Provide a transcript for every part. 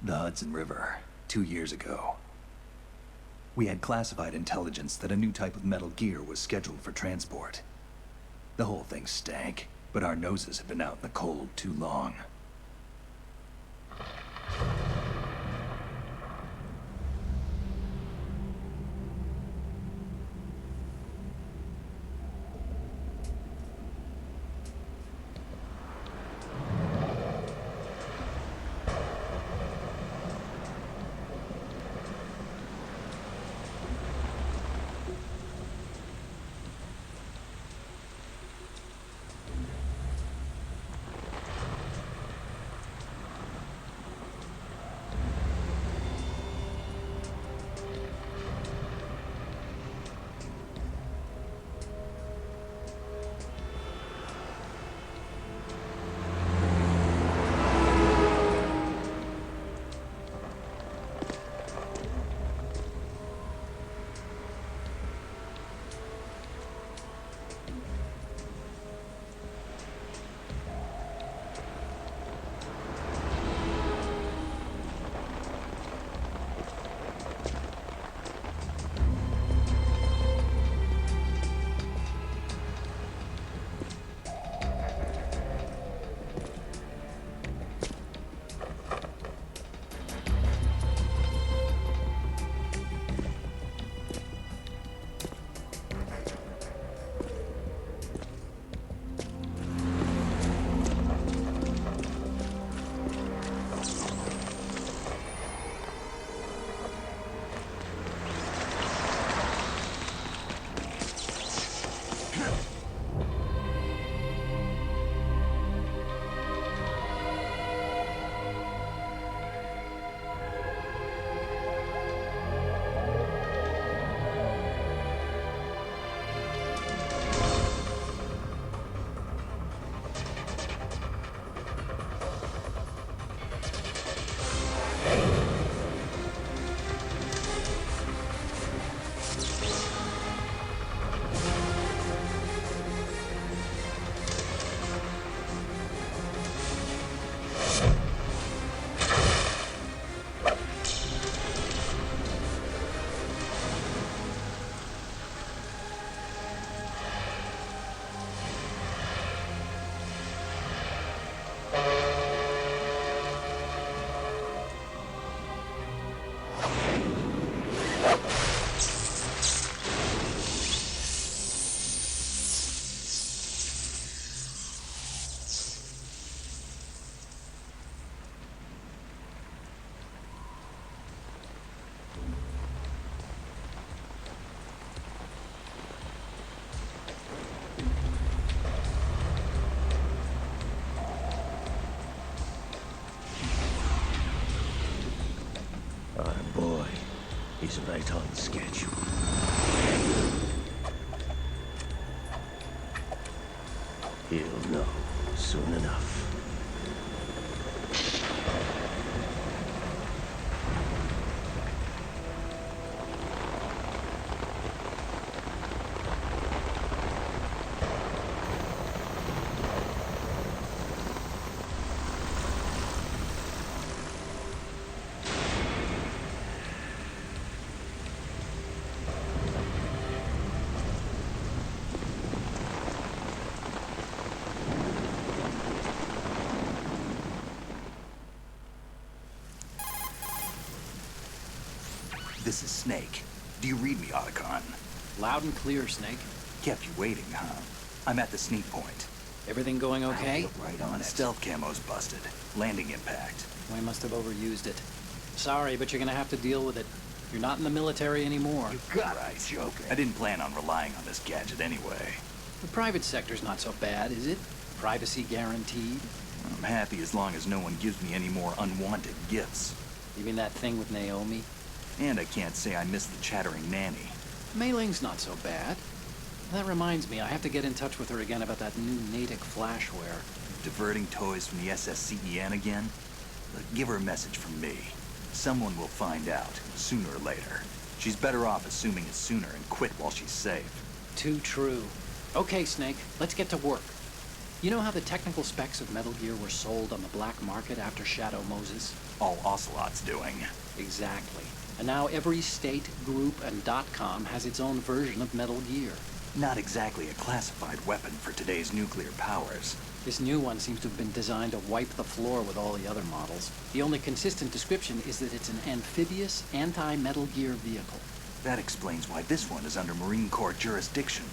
The Hudson River, 2 years ago. We had classified intelligence that a new type of metal gear was scheduled for transport. The whole thing stank, but our noses had been out in the cold too long. He's right on schedule. He'll know soon enough. This is Snake. Do you read me, Otacon? Loud and clear, Snake. Kept you waiting, huh? I'm at the sneak point. Everything going okay? Right on it. Stealth camo's busted. Landing impact. We must have overused it. Sorry, but you're gonna have to deal with it. You're not in the military anymore. You gotta be joking. I didn't plan on relying on this gadget anyway. The private sector's not so bad, is it? Privacy guaranteed? I'm happy as long as no one gives me any more unwanted gifts. You mean that thing with Naomi? And I can't say I miss the chattering nanny. Mei Ling's not so bad. That reminds me, I have to get in touch with her again about that new Natick flashware. Diverting toys from the SSCEN again? Look, give her a message from me. Someone will find out, sooner or later. She's better off assuming it's sooner and quit while she's safe. Too true. Okay, Snake, let's get to work. You know how the technical specs of Metal Gear were sold on the black market after Shadow Moses? All Ocelot's doing. Exactly. And now every state, group, and .com has its own version of Metal Gear. Not exactly a classified weapon for today's nuclear powers. This new one seems to have been designed to wipe the floor with all the other models. The only consistent description is that it's an amphibious, anti-Metal Gear vehicle. That explains why this one is under Marine Corps jurisdiction.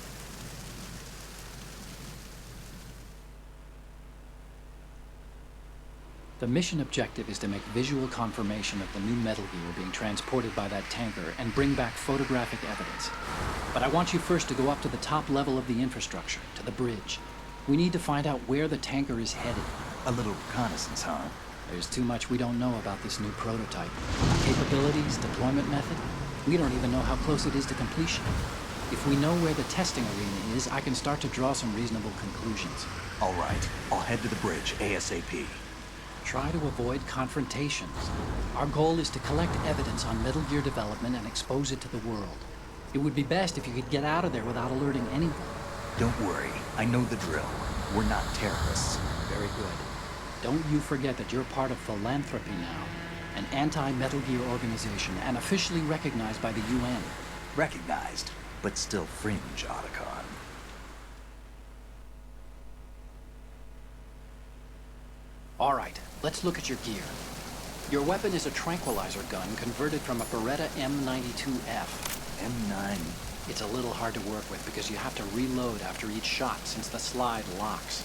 The mission objective is to make visual confirmation of the new Metal Gear being transported by that tanker and bring back photographic evidence. But I want you first to go up to the top level of the infrastructure, to the bridge. We need to find out where the tanker is headed. A little reconnaissance, huh? There's too much we don't know about this new prototype. Capabilities, deployment method. We don't even know how close it is to completion. If we know where the testing arena is, I can start to draw some reasonable conclusions. All right, I'll head to the bridge ASAP. Try to avoid confrontations. Our goal is to collect evidence on Metal Gear development and expose it to the world. It would be best if you could get out of there without alerting anyone. Don't worry, I know the drill. We're not terrorists. Very good. Don't you forget that you're part of Philanthropy now, an anti-Metal Gear organization and officially recognized by the UN. Recognized, but still fringe, Otacon. All right, let's look at your gear. Your weapon is a tranquilizer gun converted from a Beretta M92F. M9. It's a little hard to work with because you have to reload after each shot since the slide locks.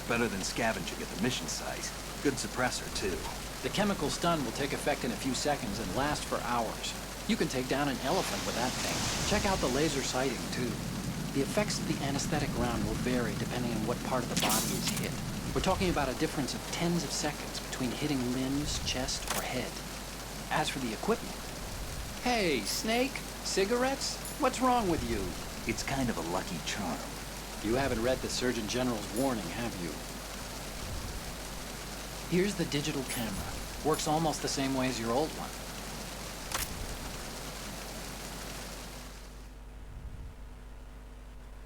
Better than scavenging at the mission site. Good suppressor, too. The chemical stun will take effect in a few seconds and last for hours. You can take down an elephant with that thing. Check out the laser sighting, too. The effects of the anesthetic round will vary depending on what part of the body is hit. We're talking about a difference of tens of seconds between hitting limbs, chest, or head. As for the equipment... Hey, Snake? Cigarettes? What's wrong with you? It's kind of a lucky charm. You haven't read the Surgeon General's warning, have you? Here's the digital camera. Works almost the same way as your old one.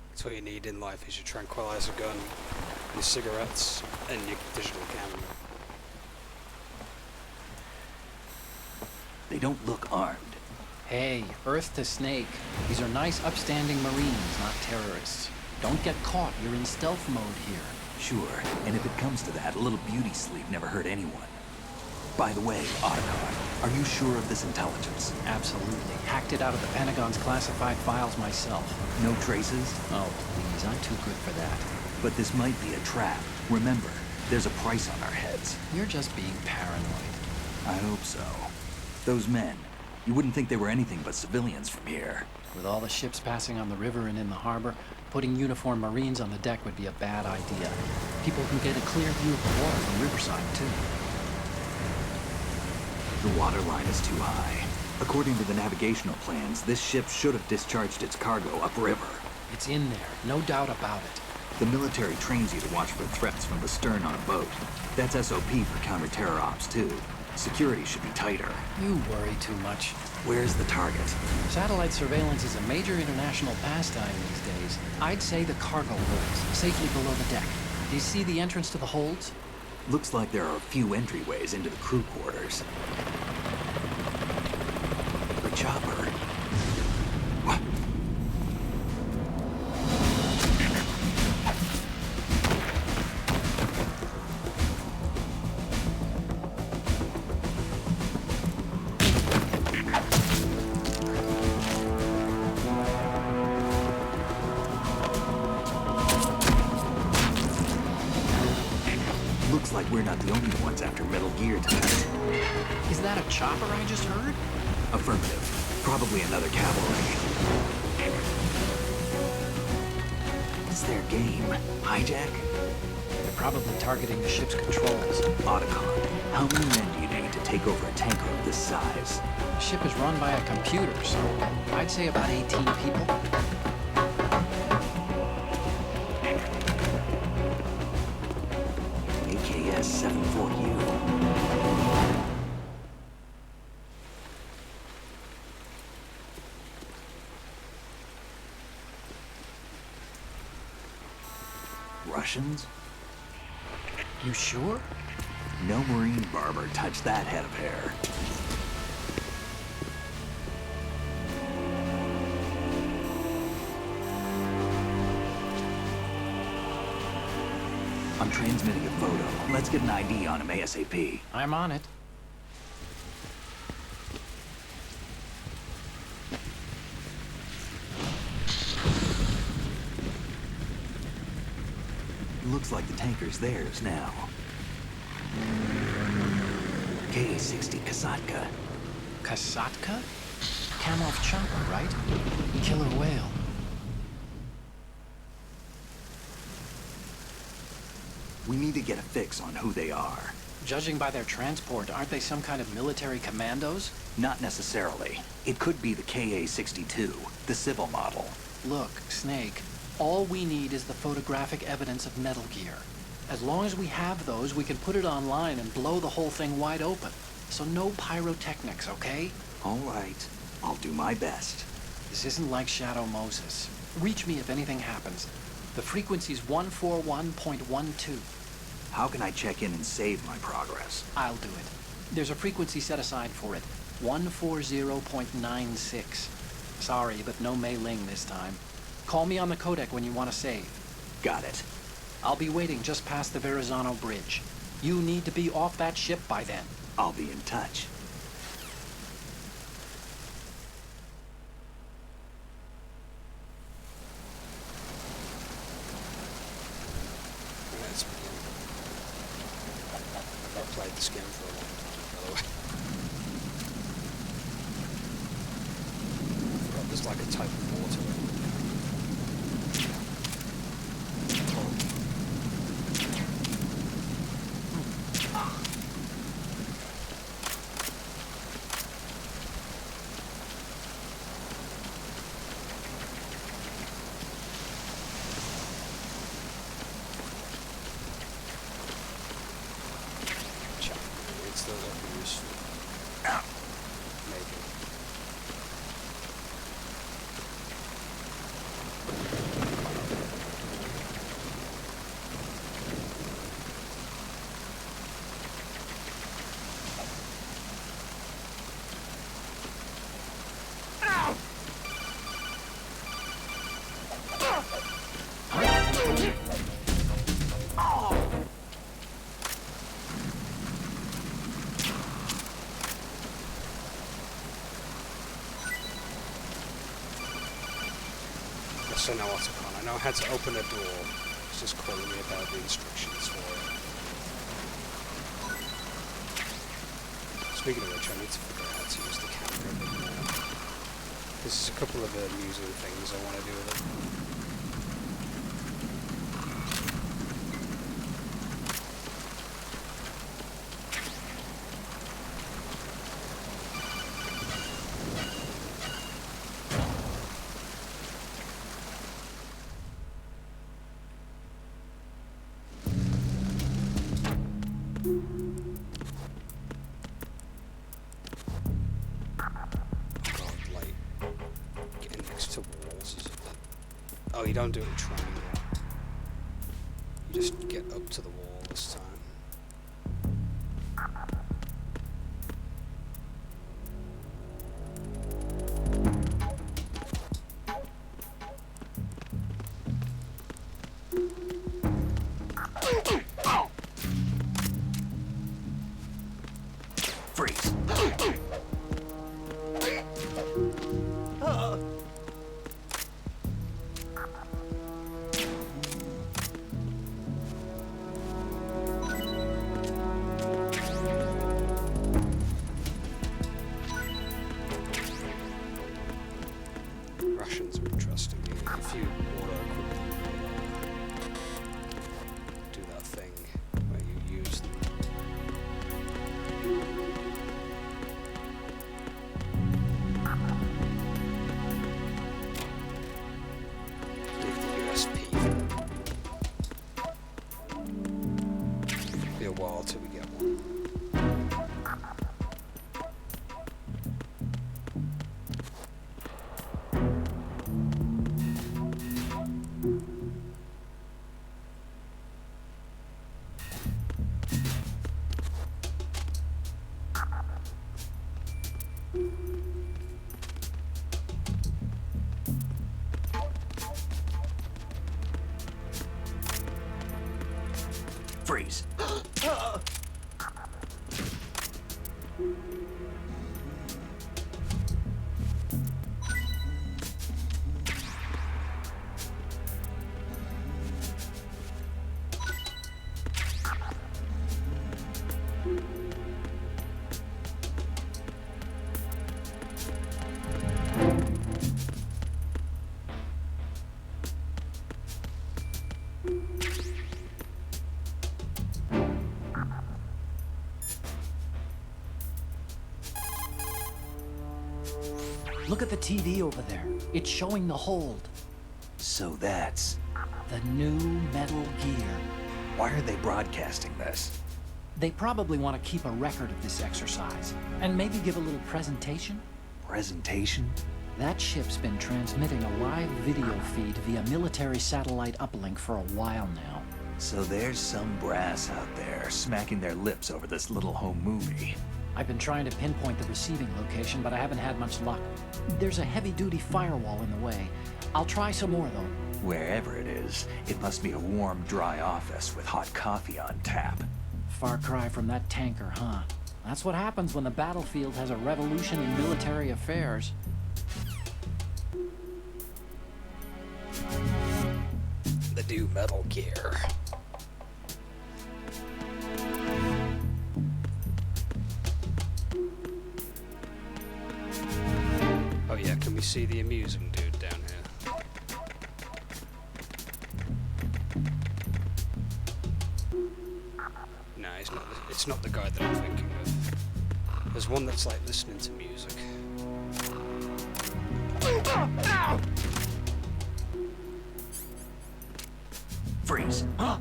That's what you need in life, is your tranquilizer gun, your cigarettes, and your digital camera. They don't look armed. Hey, Earth to Snake. These are nice, upstanding Marines, not terrorists. Don't get caught. You're in stealth mode here. Sure, and if it comes to that, a little beauty sleep never hurt anyone. By the way, Otacon, are you sure of this intelligence? Absolutely. Hacked it out of the Pentagon's classified files myself. No traces? Oh, please. I'm too good for that. But this might be a trap. Remember, there's a price on our heads. You're just being paranoid. I hope so. Those men, you wouldn't think they were anything but civilians from here. With all the ships passing on the river and in the harbor, putting uniformed Marines on the deck would be a bad idea. People can get a clear view of the water from Riverside, too. The water line is too high. According to the navigational plans, this ship should have discharged its cargo upriver. It's in there, no doubt about it. The military trains you to watch for threats from the stern on a boat. That's SOP for counter-terror ops, too. Security should be tighter. You worry too much. Where's the target? Satellite surveillance is a major international pastime these days. I'd say the cargo holds, safely below the deck. Do you see the entrance to the holds? Looks like there are a few entryways into the crew quarters. The chopper. What? Looks like we're not the only ones after Metal Gear tonight. Is that a chopper I just heard? Affirmative. Probably another cavalry. What's their game? Hijack? They're probably targeting the ship's controls. Otacon, how many men do you need to take over a tanker of this size? The ship is run by a computer, so I'd say about 18 people. AKS 74U. Russians? You sure? No Marine barber touched that head of hair. I'm transmitting a photo. Let's get an ID on him ASAP. I'm on it. Looks like the tanker's theirs now. Ka-60 Kasatka. Kasatka? Kamov chopper, right? Killer whale. We need to get a fix on who they are. Judging by their transport, aren't they some kind of military commandos? Not necessarily. It could be the Ka-62, the civil model. Look, Snake, all we need is the photographic evidence of Metal Gear. As long as we have those, we can put it online and blow the whole thing wide open. So no pyrotechnics, okay? All right. I'll do my best. This isn't like Shadow Moses. Reach me if anything happens. The frequency's 141.12. How can I check in and save my progress? I'll do it. There's a frequency set aside for it. 140.96. Sorry, but no Mei Ling this time. Call me on the codec when you want to save. Got it. I'll be waiting just past the Verrazano Bridge. You need to be off that ship by then. I'll be in touch. Let's begin. I've played this game for a long time, by the way. God, there's like a type of water. It's still looking useful. Maybe. So now what's upon? I know how to open a door. It's just calling me about the instructions for it. Speaking of which, I need to figure out how to use the camera a bit more. There's a couple of amusing things I want to do with it. Oh, you don't do it in triangle. You just get up to the wall this time. Freeze. Russians are interesting. If you auto do that thing where you use them. Look at the TV over there. It's showing the hold. So that's... The new Metal Gear. Why are they broadcasting this? They probably want to keep a record of this exercise. And maybe give a little presentation? Presentation? That ship's been transmitting a live video feed via military satellite uplink for a while now. So there's some brass out there smacking their lips over this little home movie. I've been trying to pinpoint the receiving location, but I haven't had much luck. There's a heavy-duty firewall in the way. I'll try some more, though. Wherever it is, it must be a warm, dry office with hot coffee on tap. Far cry from that tanker, huh? That's what happens when the battlefield has a revolution in military affairs. The new Metal Gear. Oh yeah, can we see the amusing dude down here? No, he's not. It's not the guy that I'm thinking of. There's one that's like listening to music. Freeze! Huh?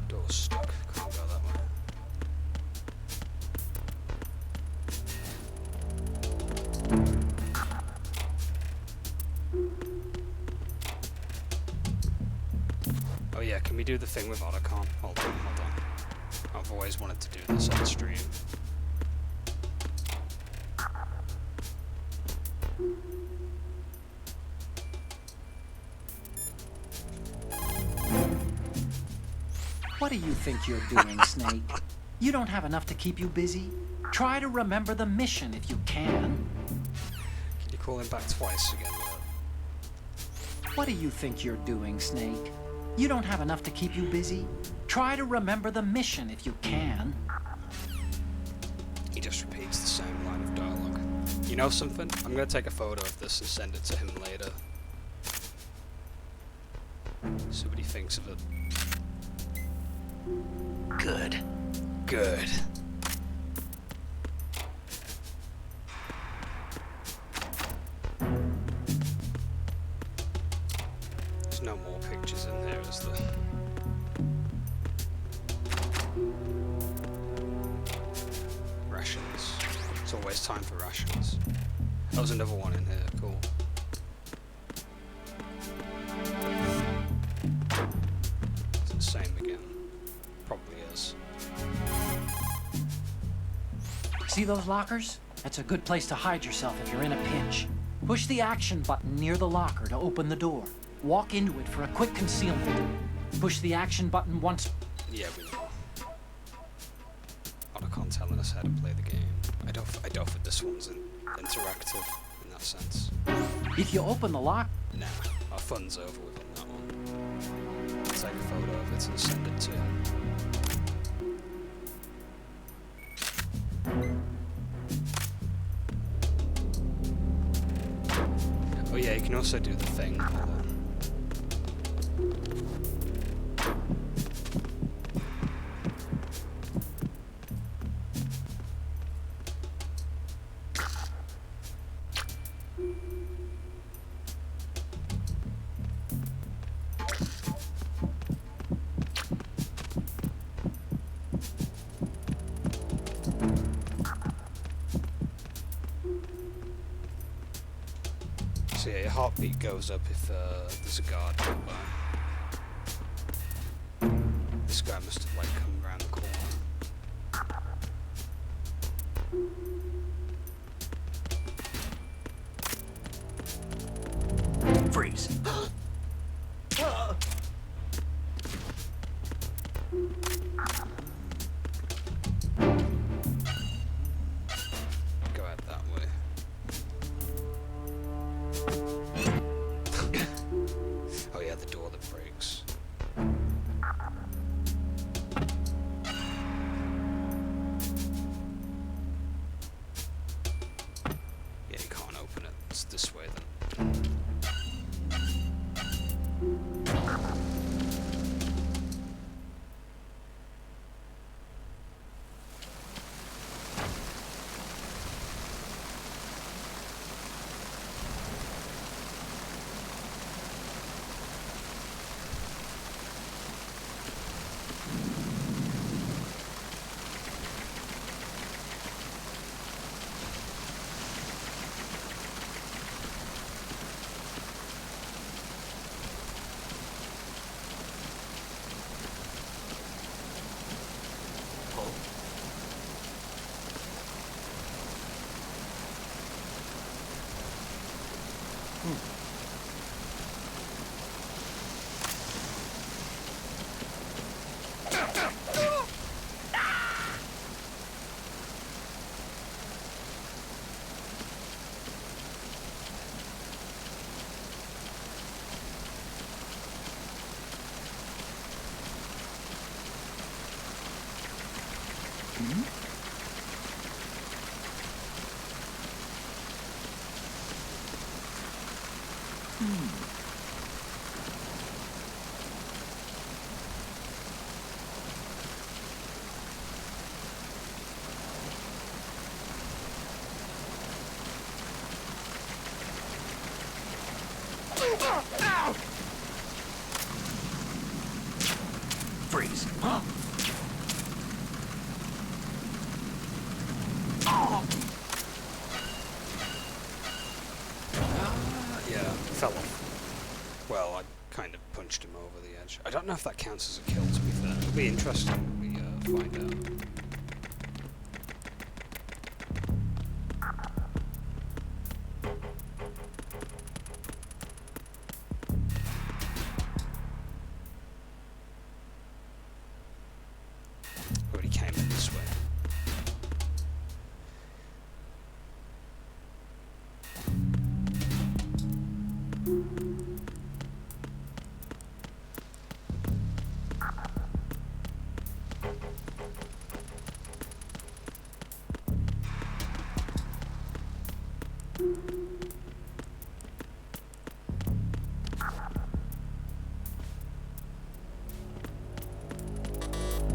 Door's stuck. Can't go that way. Oh yeah, can we do the thing with Otacon? Hold on. I've always wanted to do this on stream. What do you think you're doing, Snake? You don't have enough to keep you busy? Try to remember the mission if you can. Can you call him back twice again? What do you think you're doing, Snake? You don't have enough to keep you busy? Try to remember the mission if you can. He just repeats the same line of dialogue. You know something? I'm gonna take a photo of this and send it to him later. See what he thinks of it. Good. Good. There's no more pictures in there, is there? Rations. It's always time for rations. There was another one in here, cool. It's the same again. Probably is. See those lockers? That's a good place to hide yourself if you're in a pinch. Push the action button near the locker to open the door. Walk into it for a quick concealment. Push the action button once. Yeah, we know. Otacon telling us how to play the game. I doubt that this one's interactive in that sense. If you open the lock, Nah, our fun's over with on that one. I'll take a photo of it and send it to him. Oh yeah, you can also do the thing. Hold on. So yeah, your heartbeat goes up if there's a guard nearby. This guy must have like come around the corner. Freeze. Go out that way. Oh yeah, the door that breaks. Yeah, you can't open it. It's this way then. Freeze. Yeah, fell off. Well, I kind of punched him over the edge. I don't know if that counts as a kill, to be fair. It'll be interesting when we find out. Oh, he came in this way.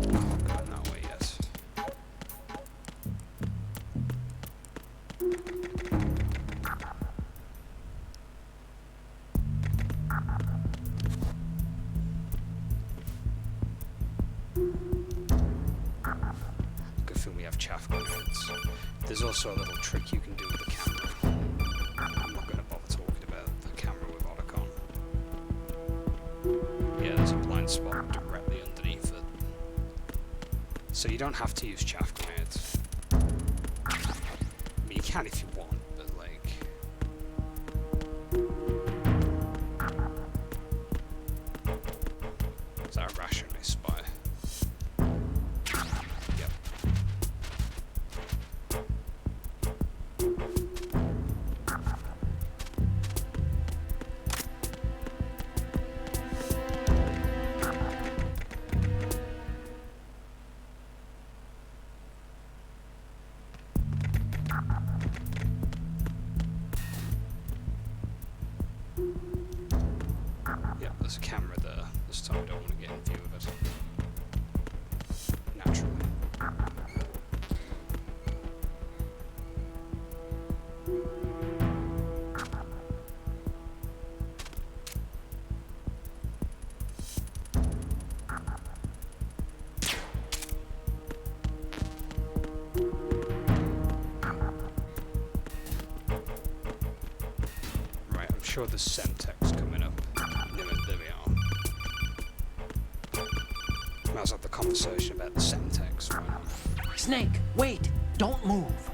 Going that way, yes. Good thing we have chaff grenades. There's also a little trick you can do with the camera. I'm not going to bother talking about the camera with Otacon. Yeah, there's a blind spot directly underneath it. So you don't have to use chaff grenades. I mean, you can if you want, but like... Is that a ration I spy? Yep. Yep, there's a camera there. This time I don't want to get in view of it. Naturally. Right, I'm sure the Semtex coming up. No, there we are. Might as well have the conversation about the Semtex finally. Snake, wait! Don't move!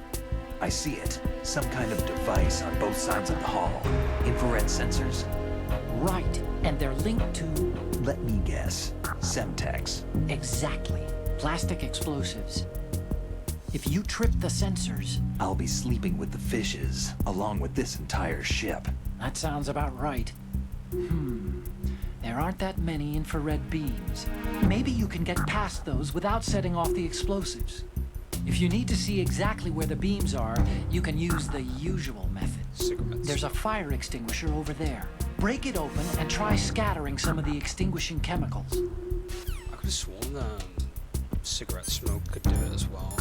I see it. Some kind of device on both sides of the hall. Infrared sensors? Right, and they're linked to... Let me guess. Semtex. Exactly. Plastic explosives. If you trip the sensors... I'll be sleeping with the fishes, along with this entire ship. That sounds about right. There aren't that many infrared beams. Maybe you can get past those without setting off the explosives. If you need to see exactly where the beams are, you can use the usual method. Cigarettes. There's a fire extinguisher over there. Break it open and try scattering some of the extinguishing chemicals. I could have sworn cigarette smoke could do it as well.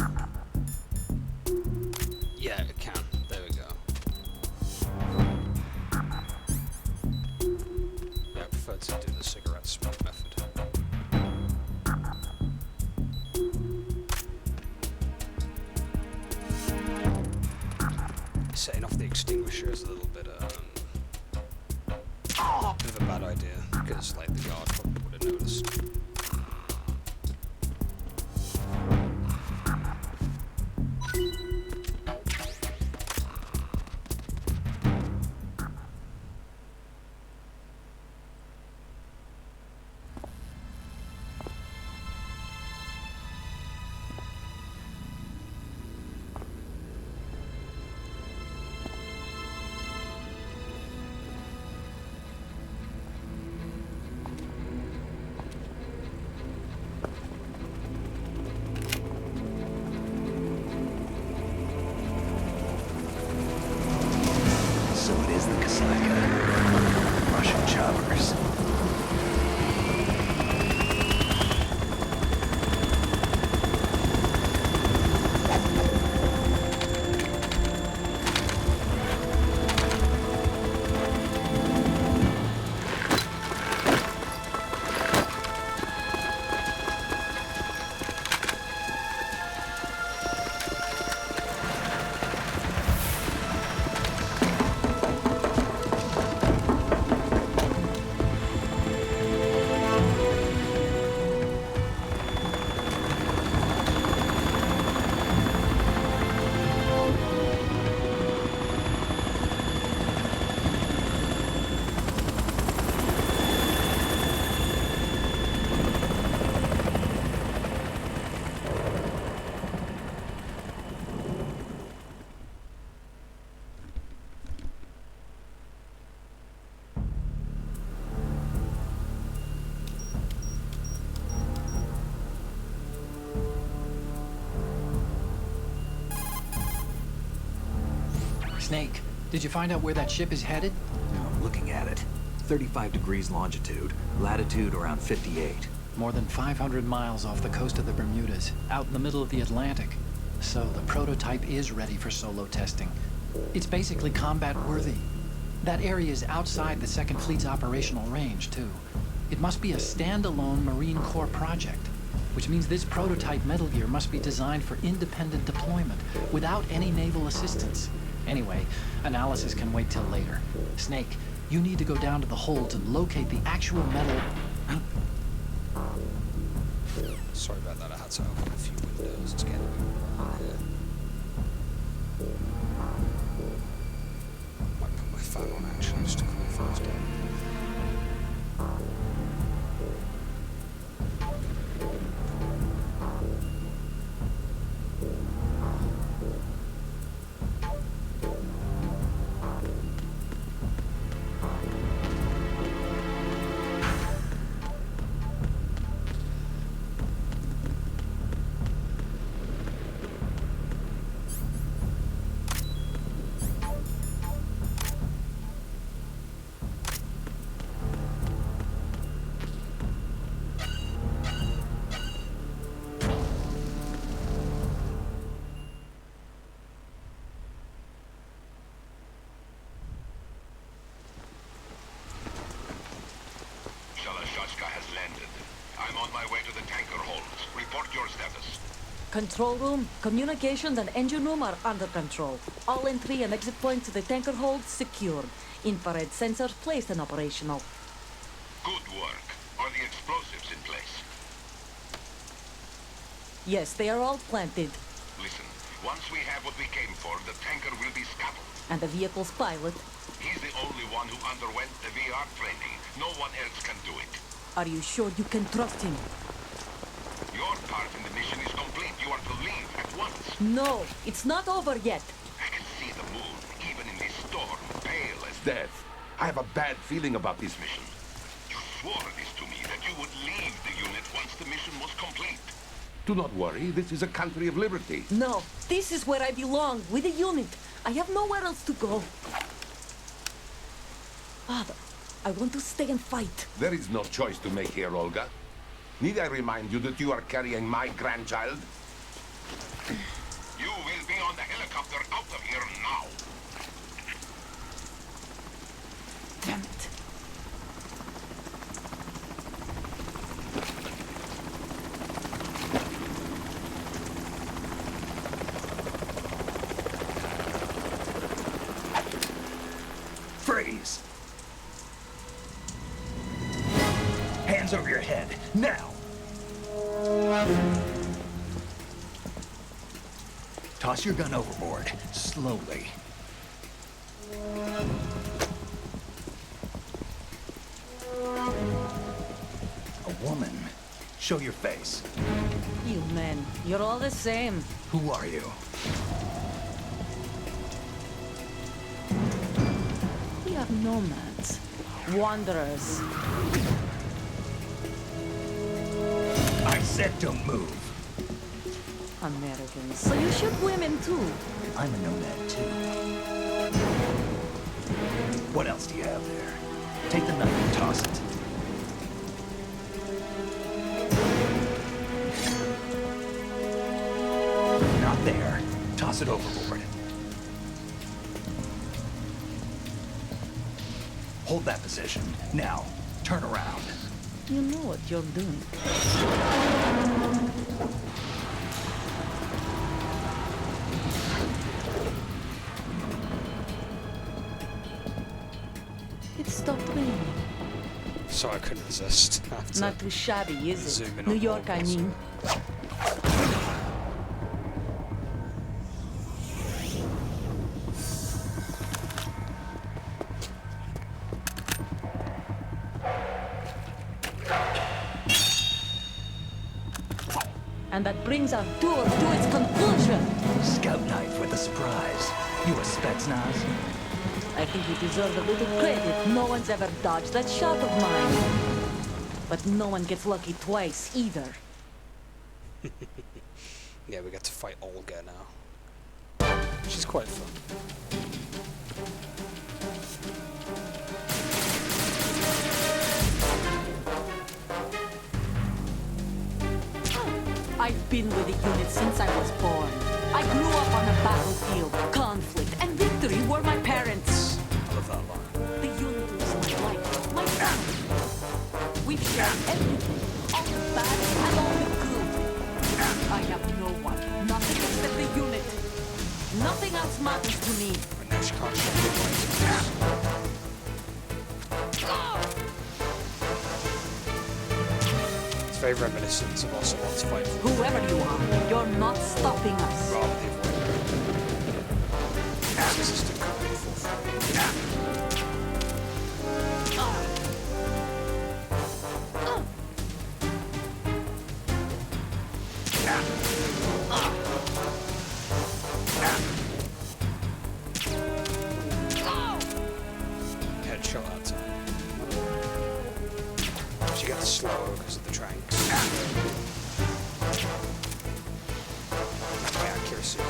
Yeah, it can. There we go. Yeah, I prefer to do the cigarette smoke method. Setting off the extinguisher is a little bit of a bad idea, because like the guard probably would have noticed. So it is the Kasaka. Russian choppers. Snake, did you find out where that ship is headed? I'm looking at it. 35 degrees longitude, latitude around 58. More than 500 miles off the coast of the Bermudas, out in the middle of the Atlantic. So the prototype is ready for solo testing. It's basically combat worthy. That area is outside the Second Fleet's operational range, too. It must be a standalone Marine Corps project, which means this prototype Metal Gear must be designed for independent deployment, without any naval assistance. Anyway, analysis can wait till later. Snake, you need to go down to the holds and locate the actual metal... Sorry about that, I had to open a few windows. It's getting a bit warm here. Might put my fan on actually, just to cool things down. Shalashaska has landed. I'm on my way to the tanker holds. Report your status. Control room, communications, and engine room are under control. All entry and exit points to the tanker hold secured. Infrared sensors placed and operational. Good work. Are the explosives in place? Yes, they are all planted. Listen, once we have what we came for, the tanker will be scuttled. And the vehicle's pilot. He's the only one who underwent the VR training. No one else can do it. Are you sure you can trust him? Your part in the mission is complete. You are to leave at once. No, it's not over yet. I can see the moon, even in this storm, pale as Death. I have a bad feeling about this mission. you swore this to me, that you would leave the unit once the mission was complete. Do not worry, this is a country of liberty. No, this is where I belong, with the unit. I have nowhere else to go. Father, I want to stay and fight. There is no choice to make here, Olga. Need I remind you that you are carrying my grandchild? You will be on the helicopter out of here now. Damn it. Freeze! Hands over your head, now! Toss your gun overboard, slowly. A woman. Show your face. You men, you're all the same. Who are you? We are nomads. Wanderers. I said don't move. Americans. So you shoot women too. I'm a nomad too. What else do you have there? Take the knife and toss it. Not there. Toss it overboard. Hold that position. Now, turn around. You know what you're doing. It stopped raining. So I couldn't resist. I had to Not too shabby, is zoom it? in New on York, I August. mean. And that brings our tour to its conclusion. Scout knife with a surprise. You a Spetsnaz? I think you deserve a little credit. No one's ever dodged that shot of mine. But no one gets lucky twice, either. Yeah, we get to fight Olga now. Which is quite fun. I've been with the unit since I was born. I grew up on a battlefield. Conflict and victory were my parents. I love that line. The unit was my life, my family. We've shared everything, all the bad and all the good. I have no one, nothing except the unit. Nothing else matters to me. And now she can't show the lights. It's very reminiscent of also what's fight for Whoever you are, you're not stopping us. rather the other way around. This is the complete forefront. Headshot that time. She gets slower because of the tranks. My accuracy.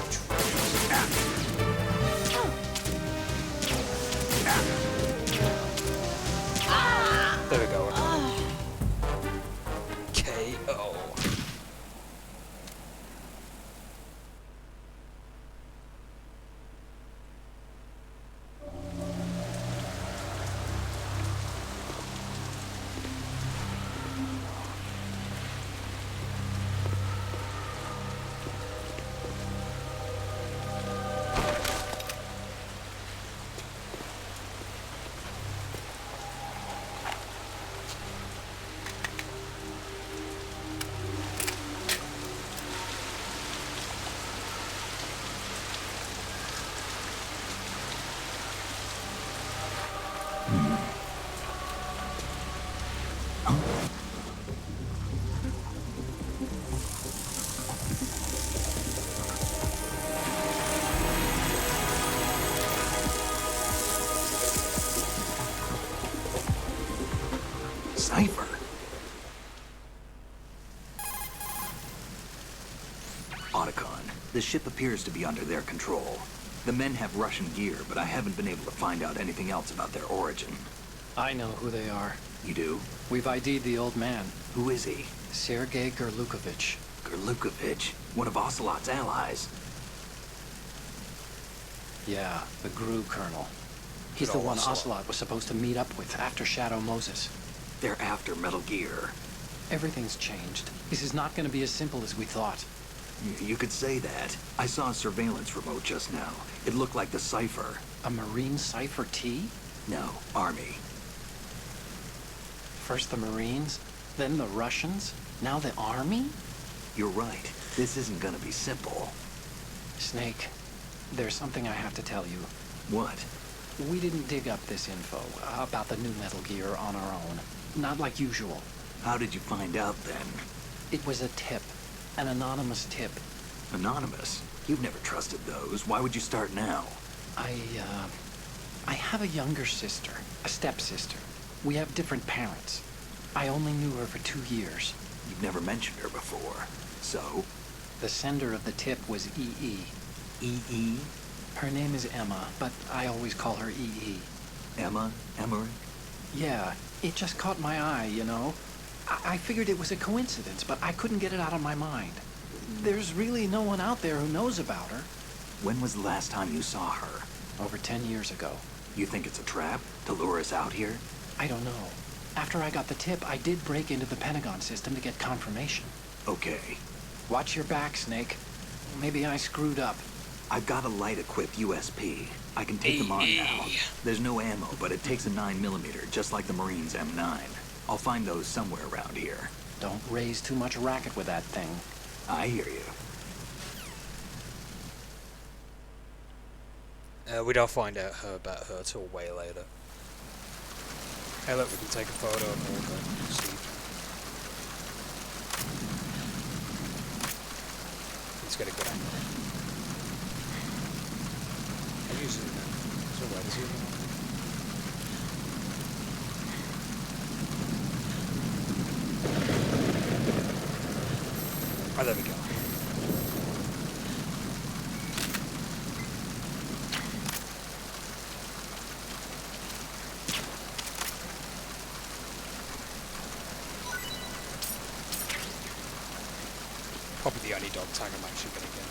cipher. Otacon, the ship appears to be under their control. The men have Russian gear, but I haven't been able to find out anything else about their origin. I know who they are. You do? We've ID'd the old man, Who is he? Sergei Gerlukovich. Gerlukovich, one of Ocelot's allies. Yeah, the GRU colonel. He's Good the old one Ocelot. Ocelot was supposed to meet up with after Shadow Moses. They're after Metal Gear. Everything's changed. This is not going to be as simple as we thought. You could say that. I saw a surveillance remote just now. It looked like the cipher. A Marine Cipher T? No, Army. First the Marines, then the Russians, now the Army? You're right. This isn't gonna be simple. Snake, there's something I have to tell you. What? We didn't dig up this info about the new Metal Gear on our own. Not like usual. How did you find out then? It was a tip. An anonymous tip. Anonymous? You've never trusted those. Why would you start now? I have a younger sister, a stepsister. We have different parents. I only knew her for 2 years. You've never mentioned her before. So? The sender of the tip was EE. E.E.? Her name is Emma, but I always call her EE. Emma? Emmerich? Yeah, it just caught my eye, you know? I figured it was a coincidence, but I couldn't get it out of my mind. There's really no one out there who knows about her. When was the last time you saw her? Over 10 years ago. You think it's a trap? To lure us out here? I don't know. After I got the tip, I did break into the Pentagon system to get confirmation. Okay. Watch your back, Snake. Maybe I screwed up. I've got a light-equipped USP. I can take them on now. There's no ammo, but it takes a 9mm, just like the Marines' M9. I'll find those somewhere around here. Don't raise too much racket with that thing. I hear you. We don't find out about her till way later. Hey look, we can take a photo of Morgan. See. Let's get a good angle. I'll use it then. So where does he go? Oh, there we go. Probably the only dog tag I'm actually going to get.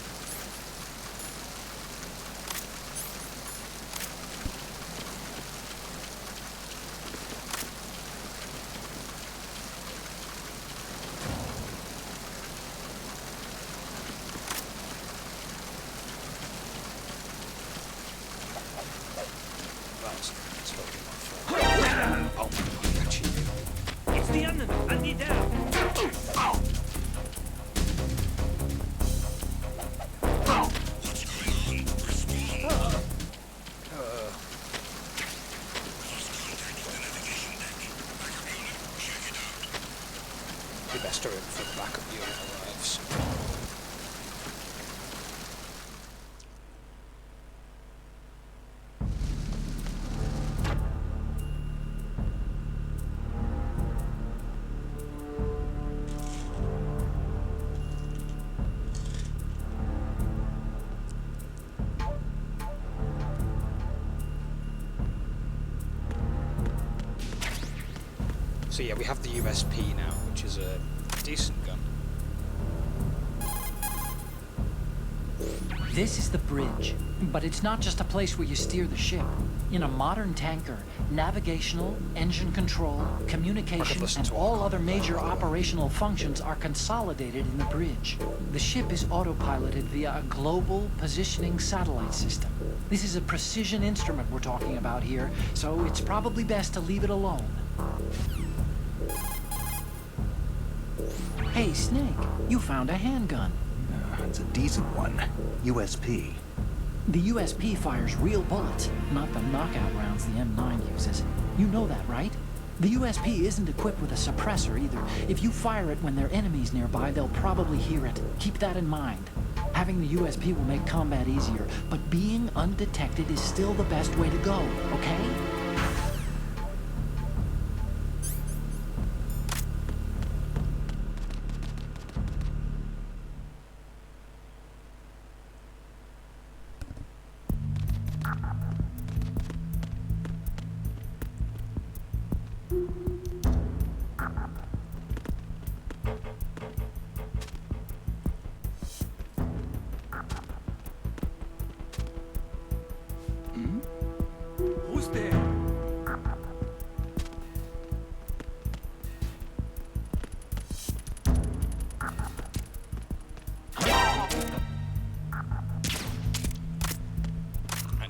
That's totally my fault. Oh my god, actually. It's the enemy! I need help! Be best to hurry before the backup unit arrives. So yeah, we have the USP now, which is a decent gun. This is the bridge, but it's not just a place where you steer the ship. In a modern tanker, navigational, engine control, communication, listen and to all our other major operational functions are consolidated in the bridge. The ship is autopiloted via a global positioning satellite system. This is a precision instrument we're talking about here, so it's probably best to leave it alone. Hey, Snake, you found a handgun. It's a decent one. USP. The USP fires real bullets, not the knockout rounds the M9 uses. You know that, right? The USP isn't equipped with a suppressor either. If you fire it when there are enemies nearby, they'll probably hear it. Keep that in mind. Having the USP will make combat easier, but being undetected is still the best way to go, okay?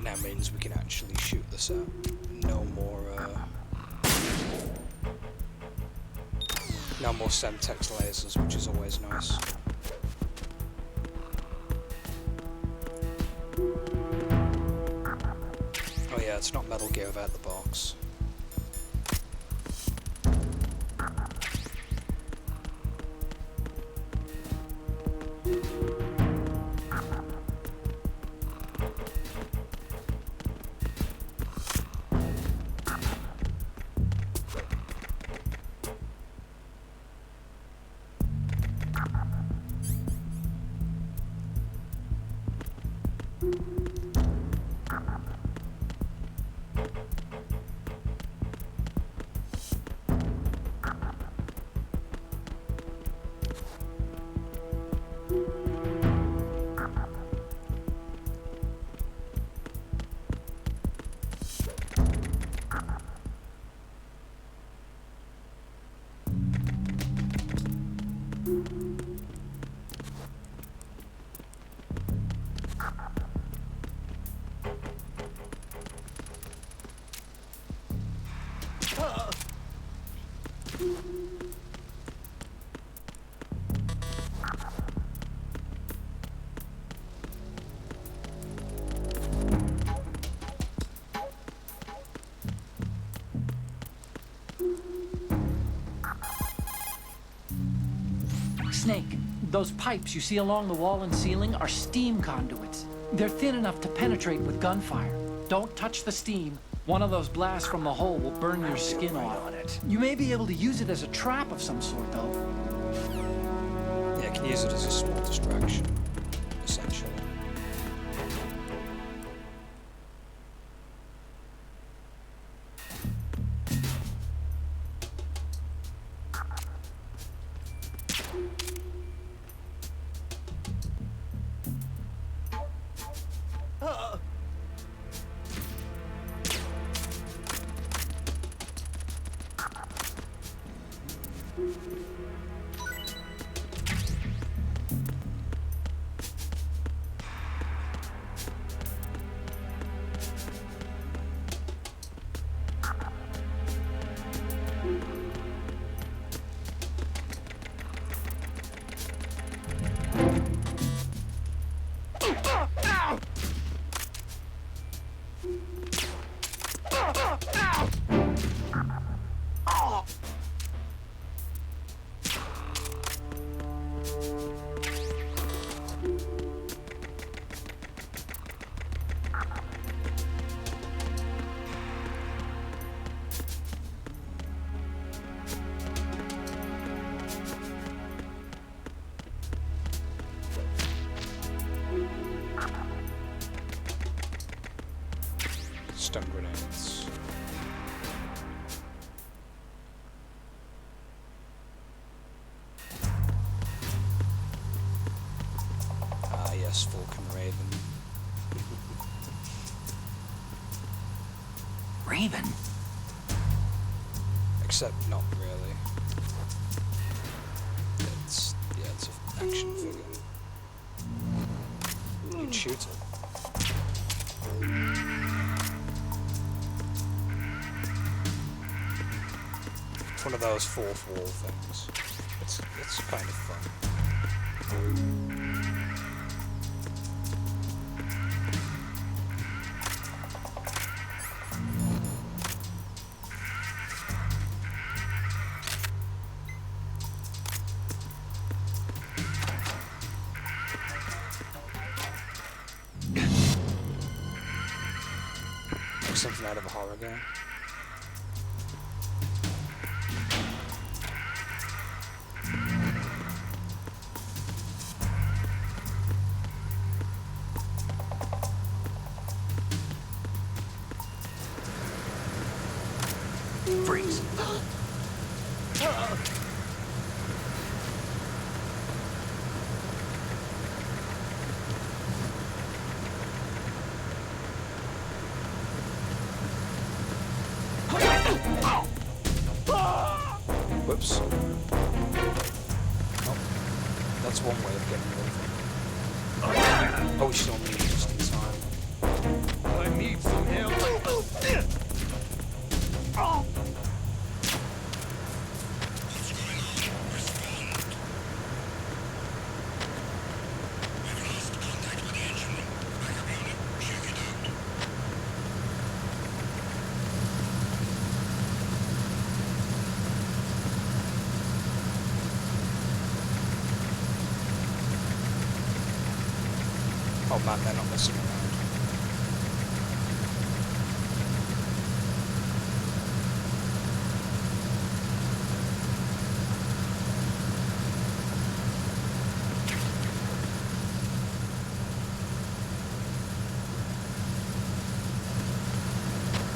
now means we can actually shoot this out. No more Semtex lasers, which is always nice. Oh yeah, it's not Metal Gear without the box. Snake, those pipes you see along the wall and ceiling are steam conduits. They're thin enough to penetrate with gunfire. Don't touch the steam. One of those blasts from the hole will burn your skin off. You may be able to use it as a trap of some sort, though. Yeah, I can use it as a small distraction, essentially. Stun grenades. Ah yes, Falcon Raven. Raven? Except not really. It's an action figure. You can shoot it. One of those fourth wall things. It's kind of fun. Like something out of a horror game. Freeze. Whoops. Oh, that's one way of getting rid of it. Oh, we still need just in time. I'm Oh man, they're not messing around.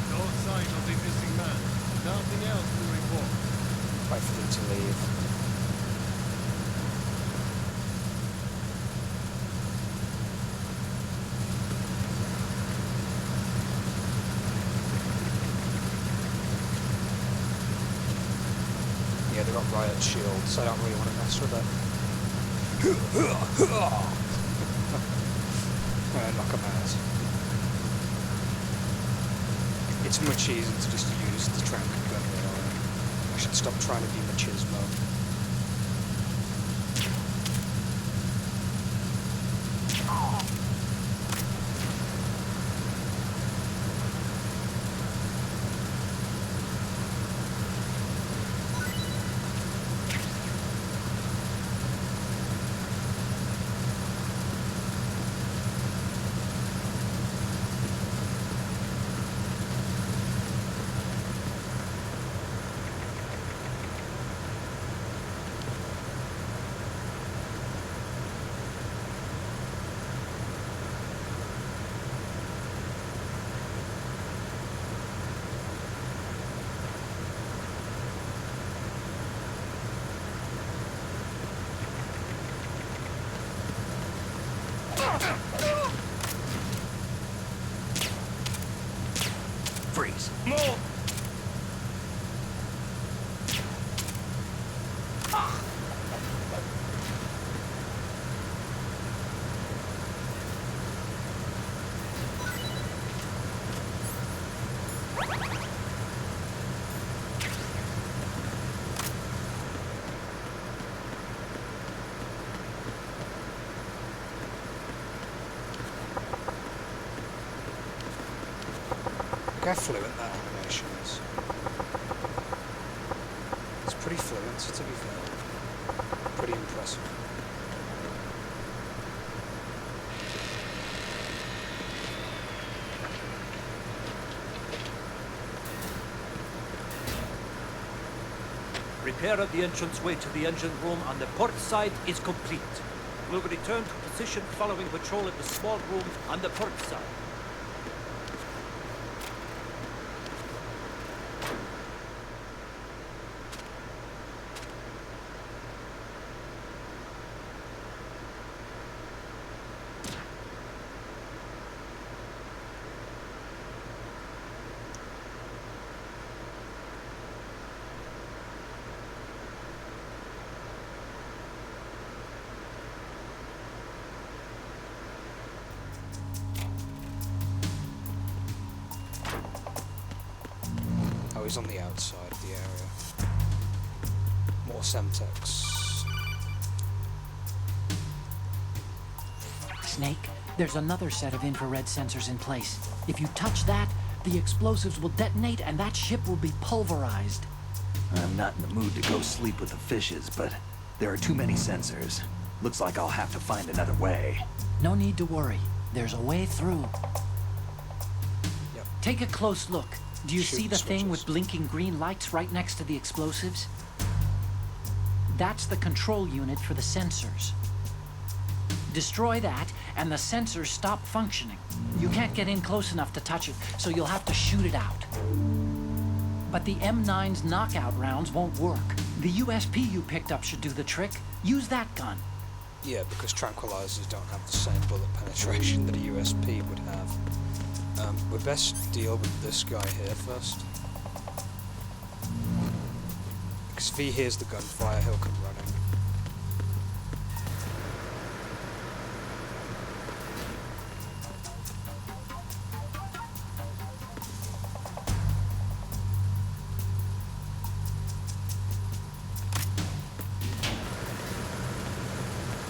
No sign of the missing man. Nothing else to report. Wait for them to leave. Yeah, they got riot shields, so I don't really want to mess with it. Knock them out. It's much easier to just use the trank gun. I should stop trying to be machismo. Freeze. More! Look how fluent that animation is. It's pretty fluent, to be fair. Pretty impressive. Repair of the entranceway to the engine room on the port side is complete. We'll return to position following patrol at the small room on the port side. Oh, he's on the outside of the area. More Semtex. Snake, there's another set of infrared sensors in place. If you touch that, the explosives will detonate and that ship will be pulverized. I'm not in the mood to go sleep with the fishes, but there are too many sensors. Looks like I'll have to find another way. No need to worry. There's a way through. Yep. Take a close look. Do you Shoot see the thing switches. with blinking green lights right next to the explosives? That's the control unit for the sensors. Destroy that, and the sensors stop functioning. You can't get in close enough to touch it, so you'll have to shoot it out. But the M9's knockout rounds won't work. The USP you picked up should do the trick. Use that gun. Yeah, because tranquilizers don't have the same bullet penetration that a USP would have. We best deal with this guy here first. Because if he hears the gunfire, he'll come running.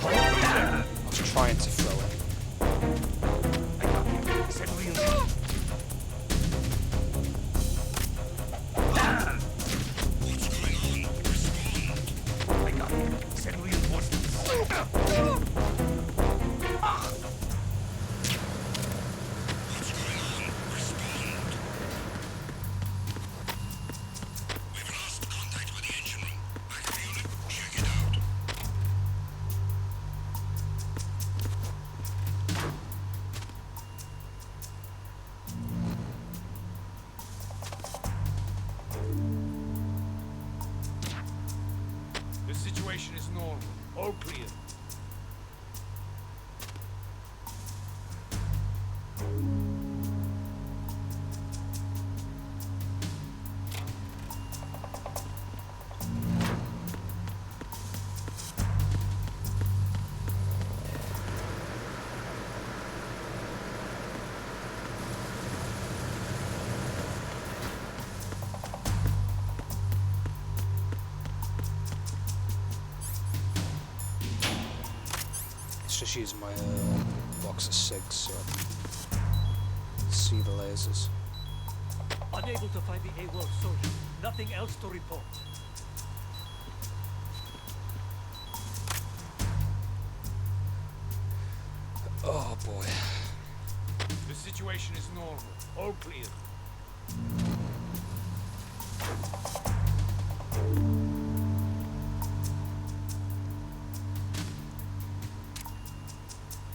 I was trying to throw it. I got him. just using my box of cigs so I can see the lasers. Unable to find the AWOL soldier. Nothing else to report. Oh boy. The situation is normal. All clear.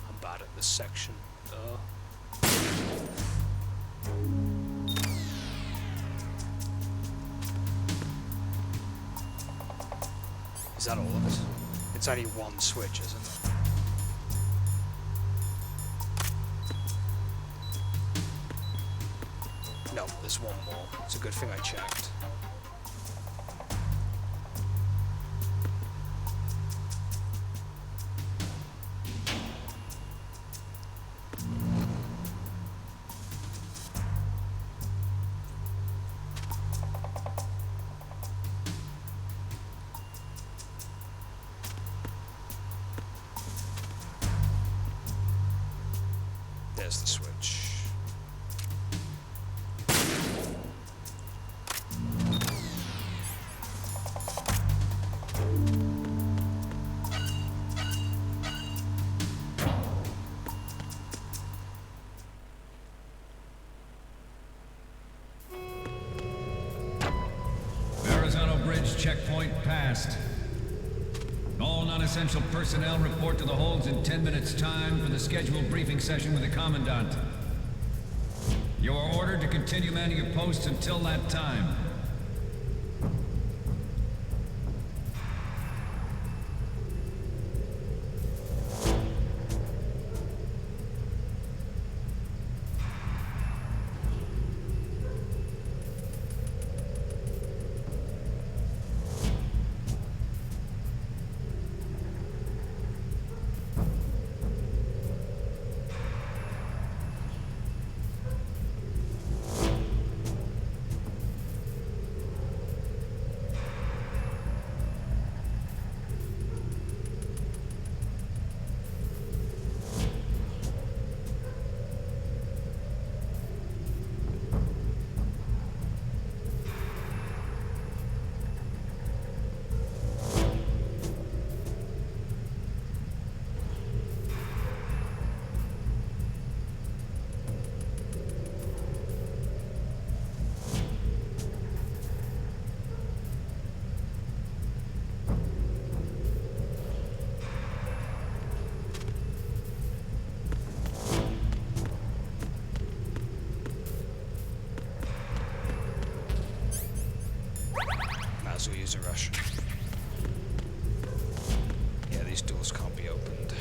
I'm bad at this section. Is that all of it? It's only one switch, isn't it? No, there's one more. It's a good thing I checked. There's the switch. Verrazano Bridge checkpoint passed. All non-essential personnel report to the holds in 10 minutes' time for the scheduled briefing session with the Commandant. You are ordered to continue manning your posts until that time. Might as well use a Russian. Yeah, these doors can't be opened.